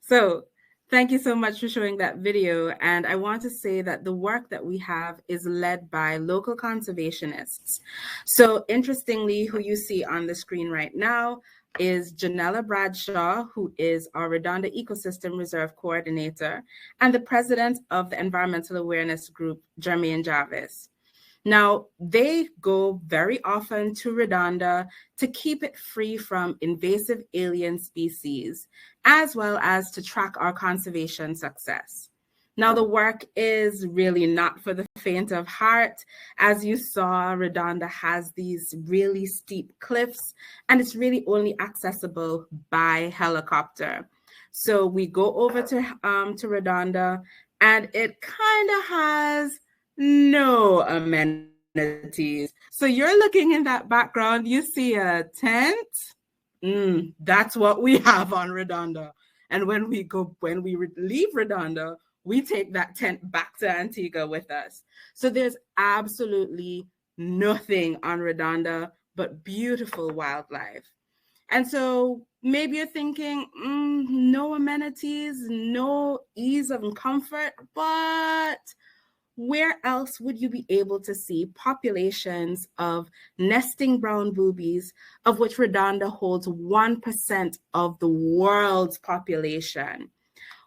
So thank you so much for showing that video. And I want to say that the work that we have is led by local conservationists. So interestingly, who you see on the screen right now is Janella Bradshaw, who is our Redonda Ecosystem Reserve Coordinator, and the president of the Environmental Awareness Group, Jermaine Jarvis. Now, they go very often to Redonda to keep it free from invasive alien species, as well as to track our conservation success. Now, the work is really not for the faint of heart. As you saw, Redonda has these really steep cliffs, and it's really only accessible by helicopter. So we go over to Redonda, and it kind of has no amenities. So you're looking in that background, you see a tent. That's what we have on Redonda. And when we leave Redonda, we take that tent back to Antigua with us. So there's absolutely nothing on Redonda but beautiful wildlife. And so maybe you're thinking, no amenities, no ease and comfort, but where else would you be able to see populations of nesting brown boobies, of which Redonda holds 1% of the world's population?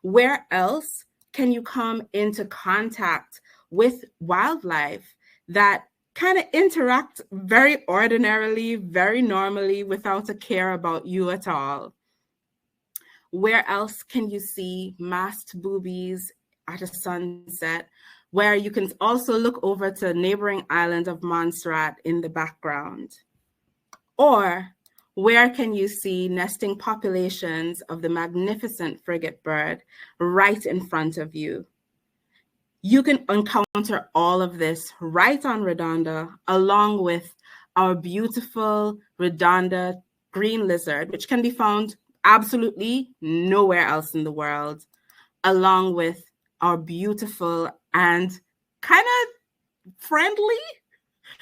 Where else can you come into contact with wildlife that kind of interact very ordinarily, very normally, without a care about you at all? Where else can you see masked boobies at a sunset, where you can also look over to the neighboring island of Montserrat in the background? Or where can you see nesting populations of the magnificent frigate bird right in front of you? You can encounter all of this right on Redonda, along with our beautiful Redonda green lizard, which can be found absolutely nowhere else in the world, along with our beautiful and kind of friendly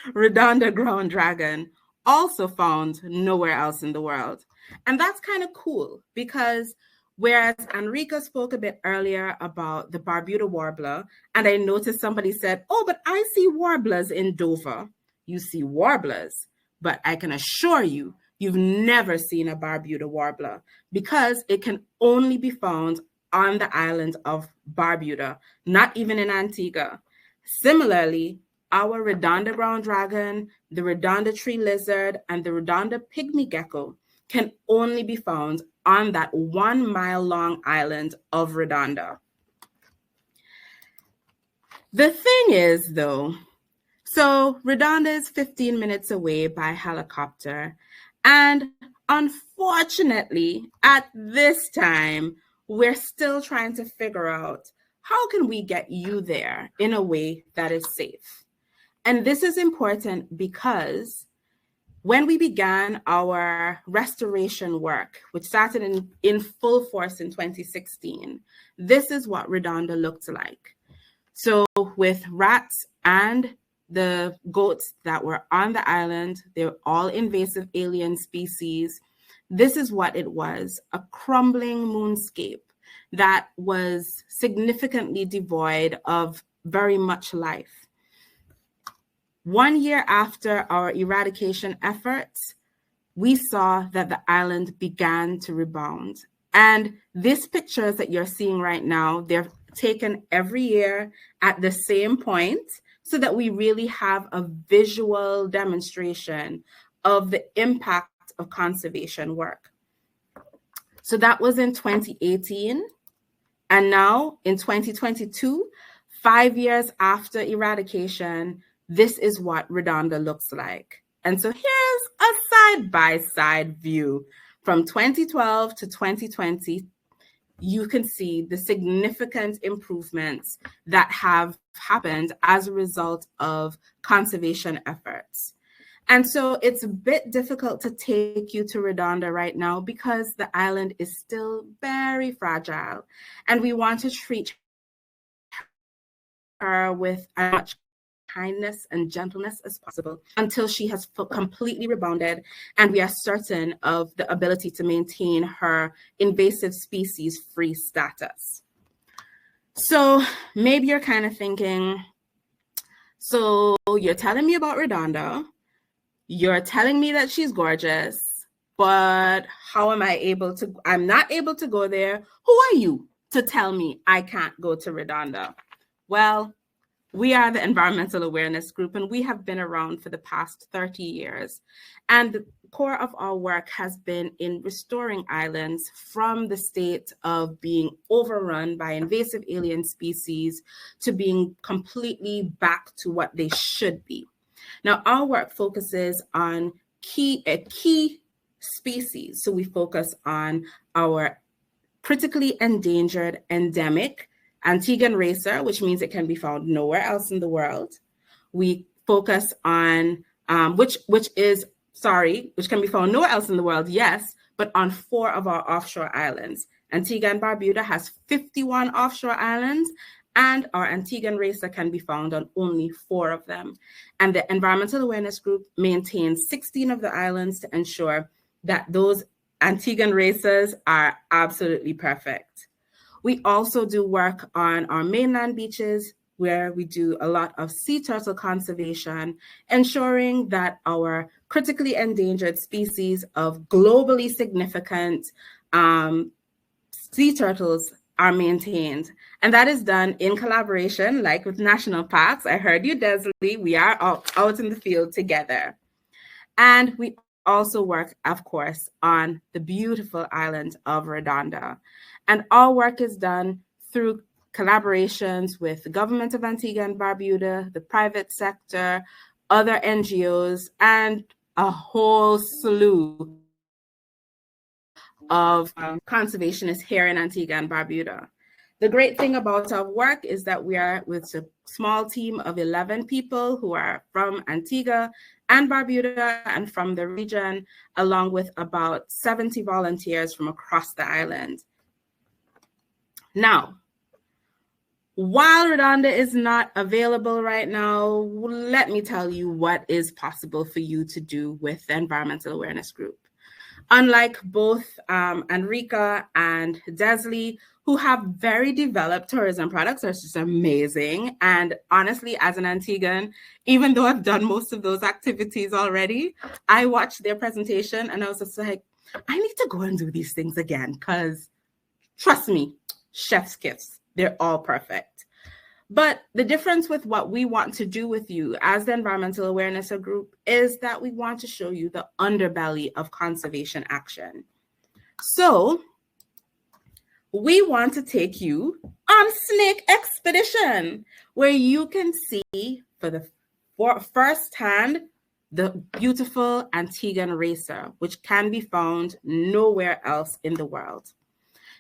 Redonda ground dragon, also found nowhere else in the world. And that's kind of cool because whereas Enrica spoke a bit earlier about the Barbuda warbler, and I noticed somebody said, oh, but I see warblers in Dover. You see warblers, but I can assure you, you've never seen a Barbuda warbler because it can only be found on the island of Barbuda, not even in Antigua. Similarly, our Redonda ground dragon, the Redonda tree lizard, and the Redonda pygmy gecko can only be found on that 1 mile long island of Redonda. The thing is, though, so Redonda is 15 minutes away by helicopter, and unfortunately, at this time, we're still trying to figure out how can we get you there in a way that is safe. And this is important because when we began our restoration work, which started in full force in 2016, this is what Redonda looked like. So with rats and the goats that were on the island, they're all invasive alien species. This is what it was, a crumbling moonscape that was significantly devoid of very much life. 1 year after our eradication efforts, we saw that the island began to rebound. And these pictures that you're seeing right now, they're taken every year at the same point so that we really have a visual demonstration of the impact of conservation work. So that was in 2018. And now in 2022, 5 years after eradication, this is what Redonda looks like. And so here's a side-by-side view from 2012 to 2020. You can see the significant improvements that have happened as a result of conservation efforts. And so it's a bit difficult to take you to Redonda right now because the island is still very fragile. And we want to treat her with as much kindness and gentleness as possible until she has completely rebounded and we are certain of the ability to maintain her invasive species free status. So maybe you're kind of thinking, so you're telling me about Redonda, you're telling me that she's gorgeous, but how am I able to, I'm not able to go there. Who are you to tell me I can't go to Redonda? Well, we are the Environmental Awareness Group, and we have been around for the past 30 years. And the core of our work has been in restoring islands from the state of being overrun by invasive alien species to being completely back to what they should be. Now, our work focuses on key species. So we focus on our critically endangered endemic Antiguan racer, which means it can be found nowhere else in the world. We focus on, which can be found nowhere else in the world, yes, but on 4 of our offshore islands. Antigua and Barbuda has 51 offshore islands, and our Antiguan racer can be found on only 4 of them. And the Environmental Awareness Group maintains 16 of the islands to ensure that those Antiguan racers are absolutely perfect. We also do work on our mainland beaches where we do a lot of sea turtle conservation, ensuring that our critically endangered species of globally significant sea turtles are maintained. And that is done in collaboration, like with national parks. I heard you, Desley. We are out in the field together. And we also work, of course, on the beautiful island of Redonda. And our work is done through collaborations with the government of Antigua and Barbuda, the private sector, other NGOs, and a whole slew of conservationists here in Antigua and Barbuda. The great thing about our work is that we are with a small team of 11 people who are from Antigua and Barbuda and from the region, along with about 70 volunteers from across the island. Now, while Redonda is not available right now, let me tell you what is possible for you to do with the Environmental Awareness Group. Unlike both Enrica and Desley, who have very developed tourism products, are just amazing. And honestly, as an Antiguan, even though I've done most of those activities already, I watched their presentation and I was just like, I need to go and do these things again, because trust me, chef's kiss, they're all perfect. But the difference with what we want to do with you as the Environmental Awareness Group is that we want to show you the underbelly of conservation action. So we want to take you on Snake Expedition, where you can see for the first hand the beautiful Antiguan racer, which can be found nowhere else in the world.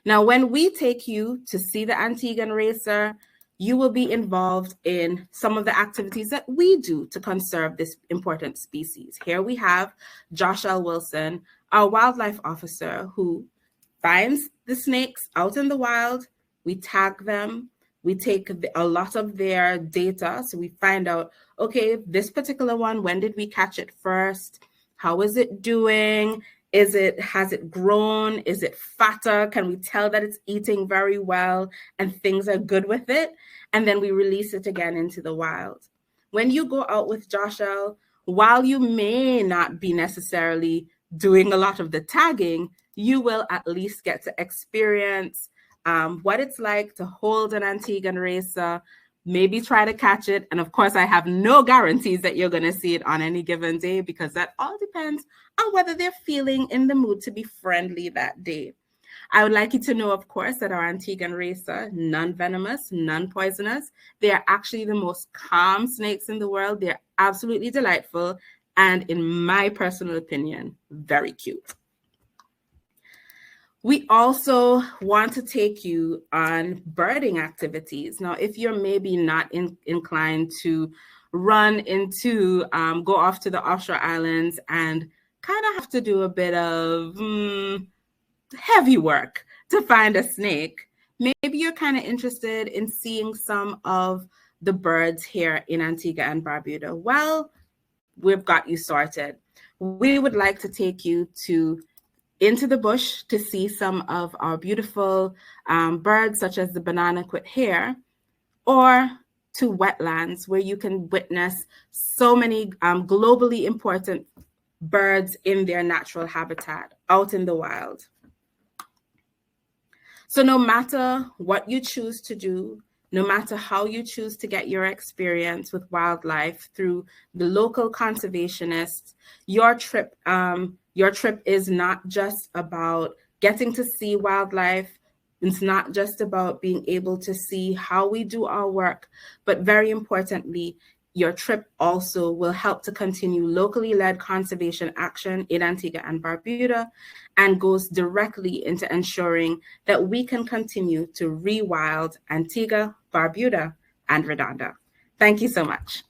Now, when we take you to see the Antiguan racer, you will be involved in some of the activities that we do to conserve this important species. Here we have Josh L. Wilson, our wildlife officer, who finds the snakes out in the wild. We tag them. We take a lot of their data. So we find out, okay, this particular one, when did we catch it first? How is it doing? Has it grown? Is it fatter? Can we tell that it's eating very well and things are good with it? And then we release it again into the wild. When you go out with Josh L., while you may not be necessarily doing a lot of the tagging, you will at least get to experience what it's like to hold an Antiguan racer, maybe try to catch it. And of course, I have no guarantees that you're going to see it on any given day, because that all depends on whether they're feeling in the mood to be friendly that day. I would like you to know, of course, that our Antiguan racer, non-venomous, non-poisonous, they are actually the most calm snakes in the world. They're absolutely delightful. And in my personal opinion, very cute. We also want to take you on birding activities. Now, if you're maybe not inclined to run into, go off to the offshore islands and kind of have to do a bit of heavy work to find a snake, maybe you're kind of interested in seeing some of the birds here in Antigua and Barbuda. Well, we've got you sorted. We would like to take you into the bush to see some of our beautiful birds, such as the banana-quit hare, or to wetlands where you can witness so many globally important birds in their natural habitat out in the wild. So no matter what you choose to do, no matter how you choose to get your experience with wildlife through the local conservationists, your trip is not just about getting to see wildlife. It's not just about being able to see how we do our work, but very importantly, your trip also will help to continue locally led conservation action in Antigua and Barbuda, and goes directly into ensuring that we can continue to rewild Antigua, Barbuda, and Redonda. Thank you so much.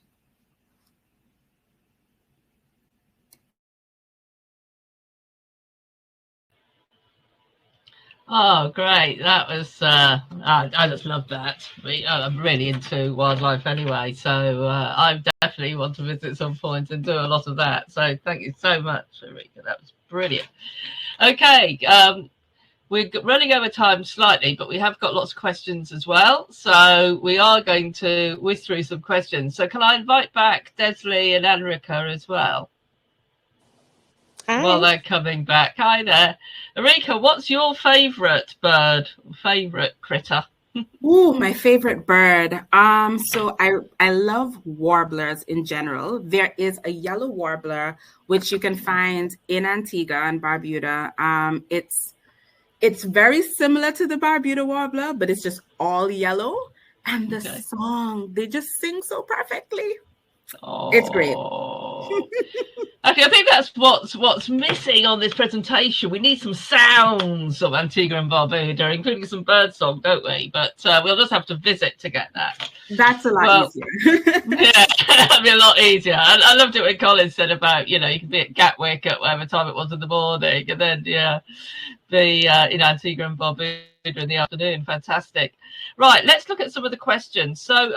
Oh, great. That was, I just love that. I'm really into wildlife anyway, so I definitely want to visit some point and do a lot of that. So thank you so much, Erika. That was brilliant. Okay, we're running over time slightly, but we have got lots of questions as well. So we are going to whiz through some questions. So can I invite back Desley and Enrica as well? Hi. While they're coming back. Hi there. Erika, what's your favourite bird, favourite critter? Ooh, my favorite bird. So I love warblers in general. There is a yellow warbler, which you can find in Antigua and Barbuda. It's very similar to the Barbuda warbler, but it's just all yellow. And the song, they just sing so perfectly. Oh. It's great. Okay, I think that's what's missing on this presentation. We need some sounds of Antigua and Barbuda, including some bird song, don't we? But we'll just have to visit to get that. That's a lot easier. Yeah, that'd be a lot easier. I loved it when Colin said about, you can be at Gatwick at whatever time it was in the morning, and then be in Antigua and Barbuda in the afternoon. Fantastic. Right, let's look at some of the questions. So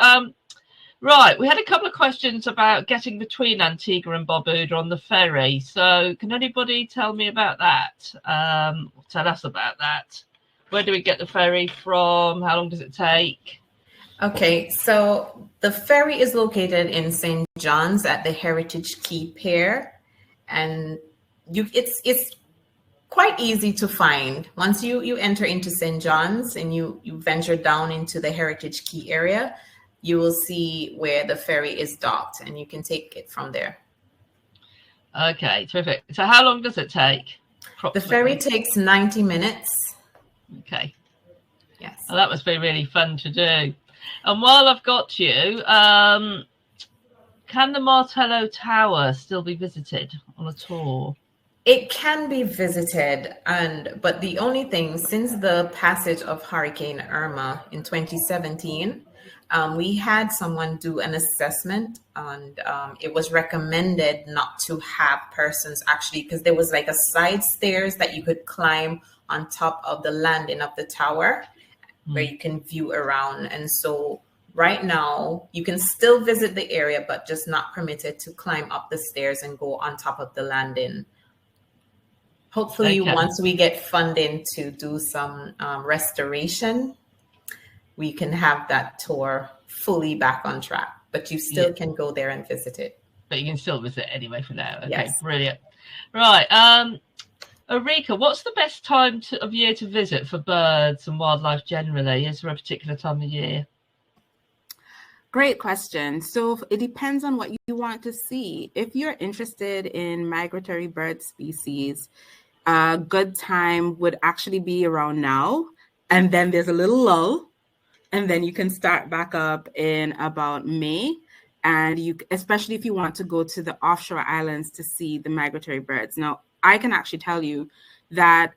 right, we had a couple of questions about getting between Antigua and Barbuda on the ferry. So can anybody tell me about that? Tell us about that. Where do we get the ferry from? How long does it take? Okay, so the ferry is located in St. John's at the Heritage Key Pier, and it's quite easy to find. Once you enter into St. John's and you venture down into the Heritage Key area, you will see where the ferry is docked, and you can take it from there. Okay, terrific. So how long does it take? The ferry takes 90 minutes. Okay. Yes. Well, that must be really fun to do. And while I've got you, can the Martello Tower still be visited on a tour? It can be visited, but the only thing, since the passage of Hurricane Irma in 2017, we had someone do an assessment, and it was recommended not to have persons actually, because there was like a side stairs that you could climb on top of the landing of the tower where you can view around. And so right now you can still visit the area, but just not permitted to climb up the stairs and go on top of the landing. Hopefully, once we get funding to do some restoration, we can have that tour fully back on track. But you still can go there and visit it. But you can still visit anyway for now. Okay, yes. Brilliant. Right. Arika, what's the best time of year to visit for birds and wildlife generally? Is there a particular time of year? Great question. So it depends on what you want to see. If you're interested in migratory bird species, a good time would actually be around now. And then there's a little lull. And then you can start back up in about May. And you, especially if you want to go to the offshore islands to see the migratory birds. Now, I can actually tell you that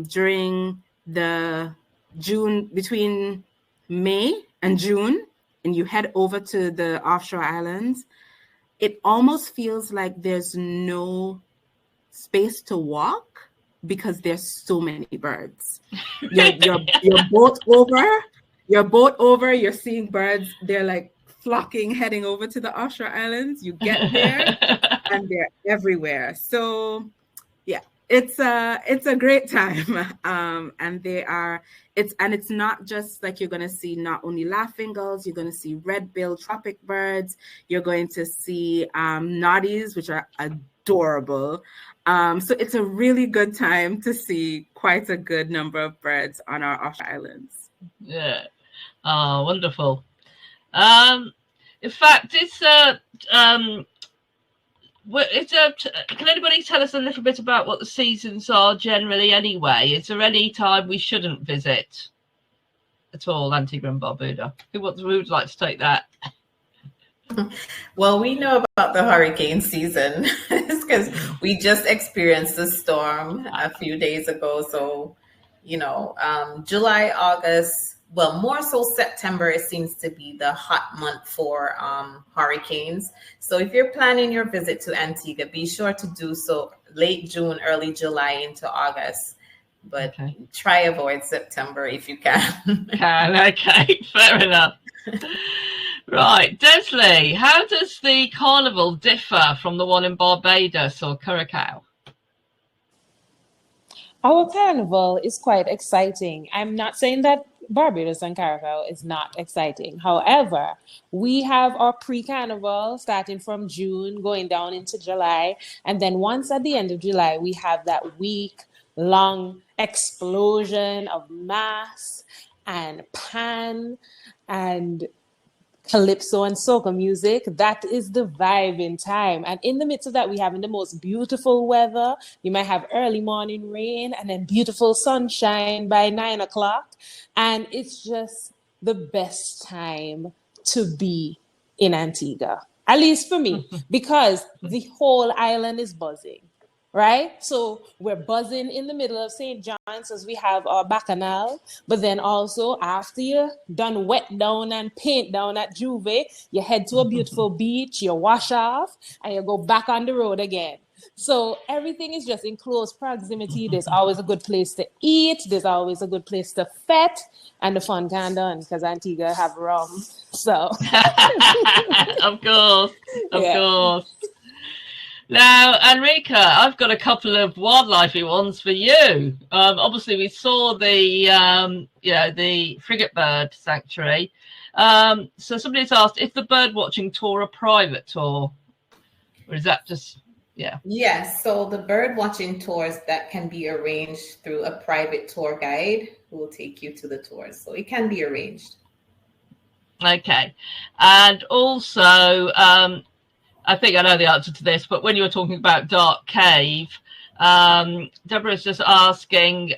during the June, between May and June, and you head over to the offshore islands, it almost feels like there's no space to walk because there's so many birds. Your boat over, you're seeing birds. They're like flocking, heading over to the offshore islands. You get there and they're everywhere. So yeah, it's a great time. And it's not just like you're going to see not only laughing gulls, you're going to see red-billed tropic birds. You're going to see noddies, which are adorable. So it's a really good time to see quite a good number of birds on our offshore islands. Yeah. Oh, wonderful. In fact, can anybody tell us a little bit about what the seasons are generally anyway? Is there any time we shouldn't visit at all, Antigua and Barbuda? Who would like to take that? Well, we know about the hurricane season because we just experienced a storm a few days ago. So, July, August, well, more so September, it seems to be the hot month for hurricanes. So if you're planning your visit to Antigua, be sure to do so late June, early July into August. But try avoid September if you can. Okay, fair enough. Right, Desley, how does the carnival differ from the one in Barbados or Curacao? Our carnival is quite exciting. I'm not saying that Barbados and Curacao is not exciting. However, we have our pre-carnival starting from June, going down into July. And then once at the end of July, we have that week-long explosion of mass and pan and calypso and soca music. That is the vibe in time. And in the midst of that, we have in the most beautiful weather. You might have early morning rain and then beautiful sunshine by 9 o'clock. And it's just the best time to be in Antigua, at least for me, because the whole island is buzzing. Right? So we're buzzing in the middle of St. John's as we have our bacchanal, but then also after you're done wet down and paint down at Juve, you head to a beautiful beach, you wash off, and you go back on the road again. So everything is just in close proximity. There's always a good place to eat. There's always a good place to fet, and the fun can done because Antigua have rum. So of course. Now, Enrica, I've got a couple of wildlifey ones for you. Obviously, we saw the frigate bird sanctuary. So somebody's asked, is the bird watching tour a private tour, or is that just Yes. So the bird watching tours that can be arranged through a private tour guide who will take you to the tours. So it can be arranged. Okay, and also. I think I know the answer to this, but when you were talking about Dark Cave, Deborah's just asking,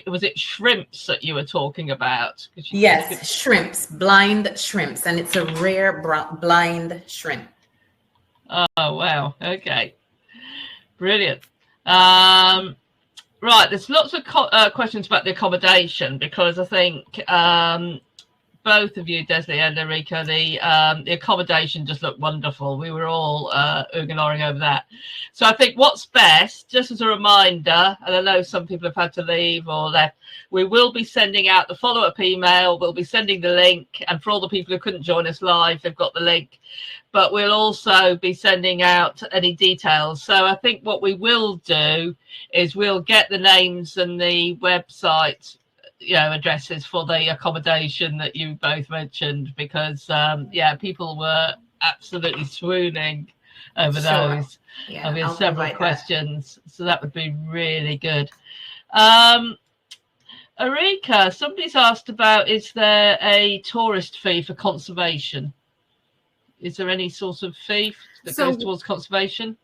was it shrimps that you were talking about? Yes, shrimps, blind shrimps, and it's a rare blind shrimp. Oh, wow. Okay. Brilliant. Right, there's lots of questions about the accommodation, because I think both of you, Desley and Erika, the accommodation just looked wonderful. We were all oohing and ahhing over that. So I think what's best, just as a reminder, and I know some people have had to leave or left, we will be sending out the follow-up email. We'll be sending the link. And for all the people who couldn't join us live, they've got the link. But we'll also be sending out any details. So I think what we will do is we'll get the names and the website, addresses for the accommodation that you both mentioned, because people were absolutely swooning over those. And we have several questions, so that would be really good. Erika, somebody's asked about, is there a tourist fee for conservation? Is there any sort of fee that goes towards conservation?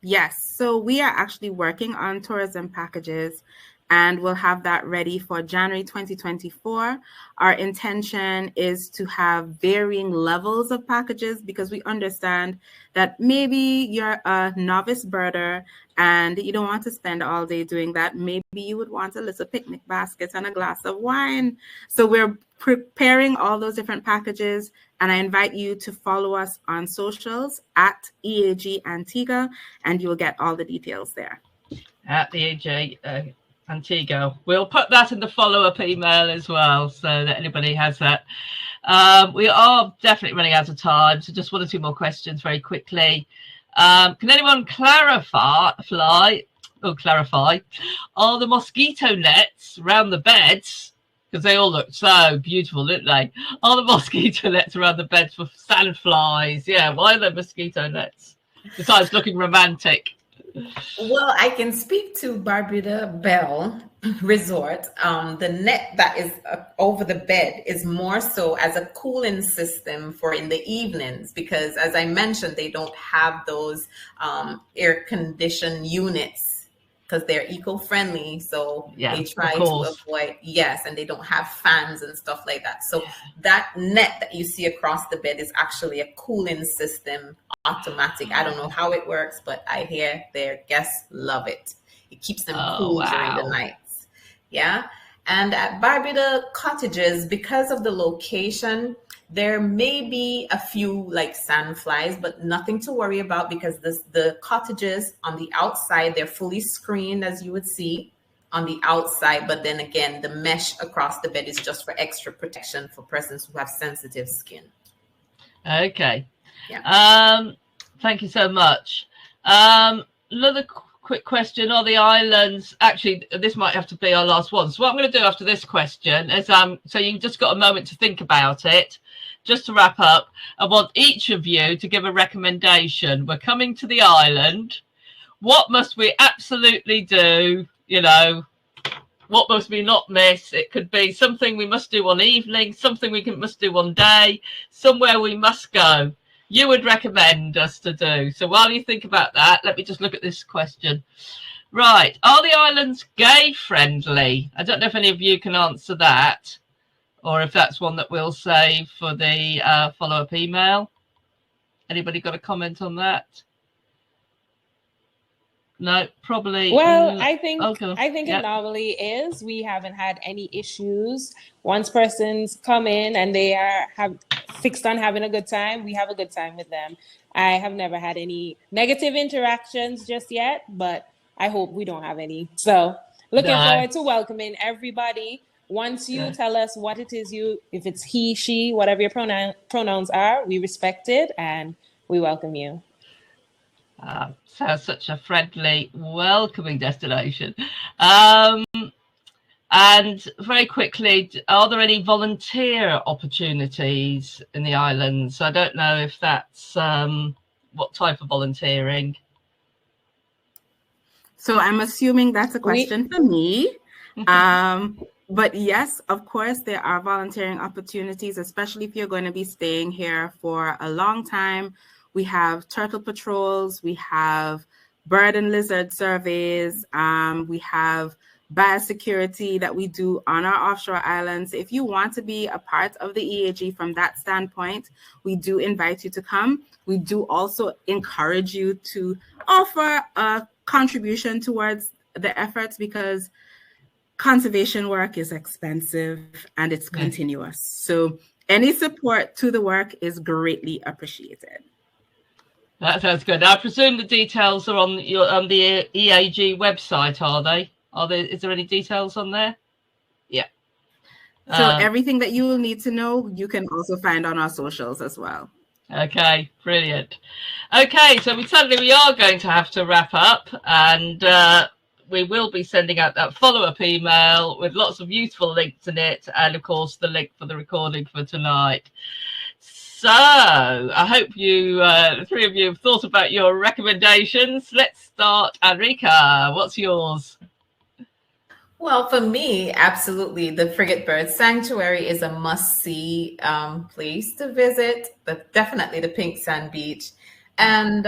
Yes. So we are actually working on tourism packages, and we'll have that ready for January 2024. Our intention is to have varying levels of packages, because we understand that maybe you're a novice birder and you don't want to spend all day doing that. Maybe you would want a little picnic basket and a glass of wine. So we're preparing all those different packages, and I invite you to follow us on socials at EAG Antigua, and you'll get all the details there. At the EAG Antigua. We'll put that in the follow-up email as well, so that anybody has that. We are definitely running out of time, so just one or two more questions very quickly. Can anyone clarify, are the mosquito nets around the beds, because they all look so beautiful, don't they? Are the mosquito nets around the beds for sandflies? Yeah, why are there mosquito nets, besides looking romantic? Well, I can speak to Barbuda Bell Resort. The net that is over the bed is more so as a cooling system for in the evenings, because as I mentioned, they don't have those air conditioned units, because they're eco-friendly. So they try to avoid, and they don't have fans and stuff like that. So that net that you see across the bed is actually a cooling system, automatic. I don't know how it works, but I hear their guests love it. It keeps them cool during the nights. Yeah. And at Barbuda Cottages, because of the location, there may be a few like sandflies, but nothing to worry about, because the cottages on the outside, they're fully screened, as you would see on the outside. But then again, the mesh across the bed is just for extra protection for persons who have sensitive skin. Okay. Yeah. Thank you so much. Another quick question. Are the islands, actually, this might have to be our last one. So what I'm going to do after this question is, so you just got a moment to think about it. Just to wrap up, I want each of you to give a recommendation. We're coming to the island. What must we absolutely do? What must we not miss? It could be something we must do one evening, something we must do one day, somewhere we must go. You would recommend us to do. So while you think about that, let me just look at this question. Right. Are the islands gay friendly? I don't know if any of you can answer that, or if that's one that we'll save for the follow-up email. Anybody got a comment on that? No, probably. Well, I think it normally is. We haven't had any issues. Once persons come in and they have fixed on having a good time, we have a good time with them. I have never had any negative interactions just yet, but I hope we don't have any. So looking forward to welcoming everybody. Once you tell us what it is if it's he, she, whatever your pronouns are, we respect it and we welcome you. Sounds such a friendly, welcoming destination. And very quickly, are there any volunteer opportunities in the islands? I don't know if that's what type of volunteering. So I'm assuming that's a question for me. But yes, of course, there are volunteering opportunities, especially if you're going to be staying here for a long time. We have turtle patrols, we have bird and lizard surveys, we have biosecurity that we do on our offshore islands. If you want to be a part of the EAG from that standpoint, we do invite you to come. We do also encourage you to offer a contribution towards the efforts, because conservation work is expensive and it's continuous. So any support to the work is greatly appreciated. That sounds good. I presume the details are on the EAG website, are they? Is there any details on there? Yeah. So everything that you will need to know, you can also find on our socials as well. Okay, brilliant. Okay, so we are going to have to wrap up, and we will be sending out that follow-up email with lots of useful links in it, and of course the link for the recording for tonight. So I hope you, the three of you, have thought about your recommendations. Let's start. Enrica, what's yours? Well, for me, absolutely, the Frigate Bird Sanctuary is a must-see place to visit. But definitely the Pink Sand Beach. And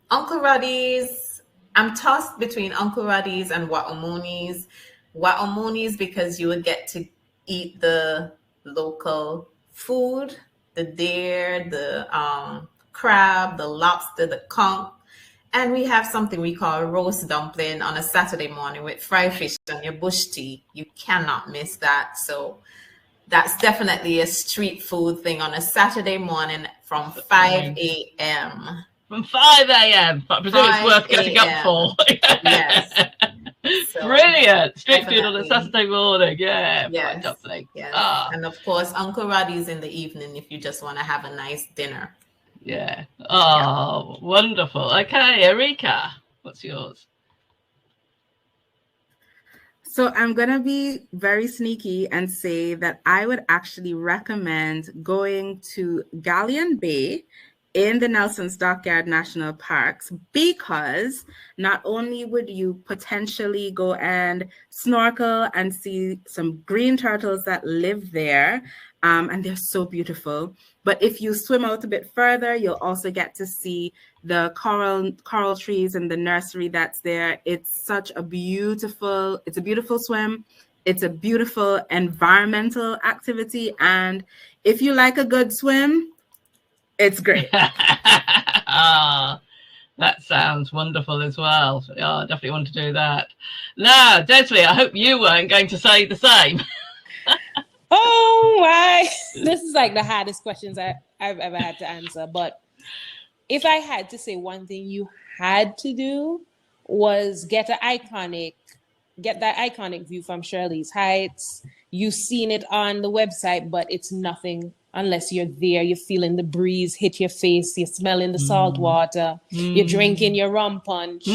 Uncle Ruddy's, I'm tossed between Uncle Ruddy's and Wa'omoni's. Wa'omoni's because you would get to eat the local food, the deer, the crab, the lobster, the conch. And we have something we call roast dumpling on a Saturday morning with fried fish and your bush tea. You cannot miss that. So that's definitely a street food thing on a Saturday morning from 5 a.m. From 5 a.m. But I presume it's worth getting up for. Yes. So brilliant. Street food on a Saturday morning. Yeah. Yes. Dumpling. Yes. And of course, Uncle Roddy's in the evening if you just want to have a nice dinner. Yeah. Oh, wonderful. Okay, Erika, what's yours? So I'm going to be very sneaky and say that I would actually recommend going to Galleon Bay in the Nelson's Dockyard National Parks, because not only would you potentially go and snorkel and see some green turtles that live there, and they're so beautiful, but if you swim out a bit further, you'll also get to see the coral trees and the nursery that's there. It's a beautiful swim. It's a beautiful environmental activity. And if you like a good swim, it's great. That sounds wonderful as well. Yeah, I definitely want to do that. Now, Desley, I hope you weren't going to say the same. Oh my! This is like the hardest questions I've ever had to answer. But if I had to say one thing you had to do was get that iconic view from Shirley's Heights. You've seen it on the website, but it's nothing unless you're there. You're feeling the breeze hit your face. You're smelling the salt water. You're drinking your rum punch.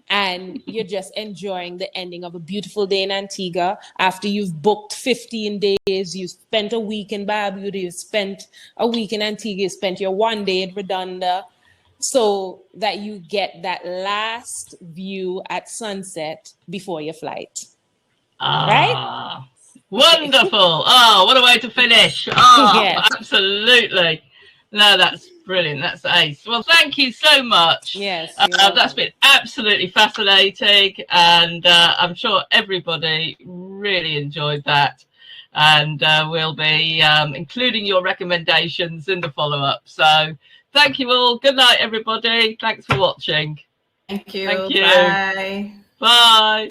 And you're just enjoying the ending of a beautiful day in Antigua. After you've booked 15 days, you've spent a week in Barbuda, you've spent a week in Antigua, you spent your one day at Redonda, so that you get that last view at sunset before your flight. Right? Wonderful. Oh, what a way to finish. Oh, yes. Absolutely. No, that's brilliant. That's ace. Well, thank you so much. Yes. That's been absolutely fascinating. And I'm sure everybody really enjoyed that. And we'll be including your recommendations in the follow-up. So thank you all. Good night, everybody. Thanks for watching. Thank you. Thank you. Bye. Bye.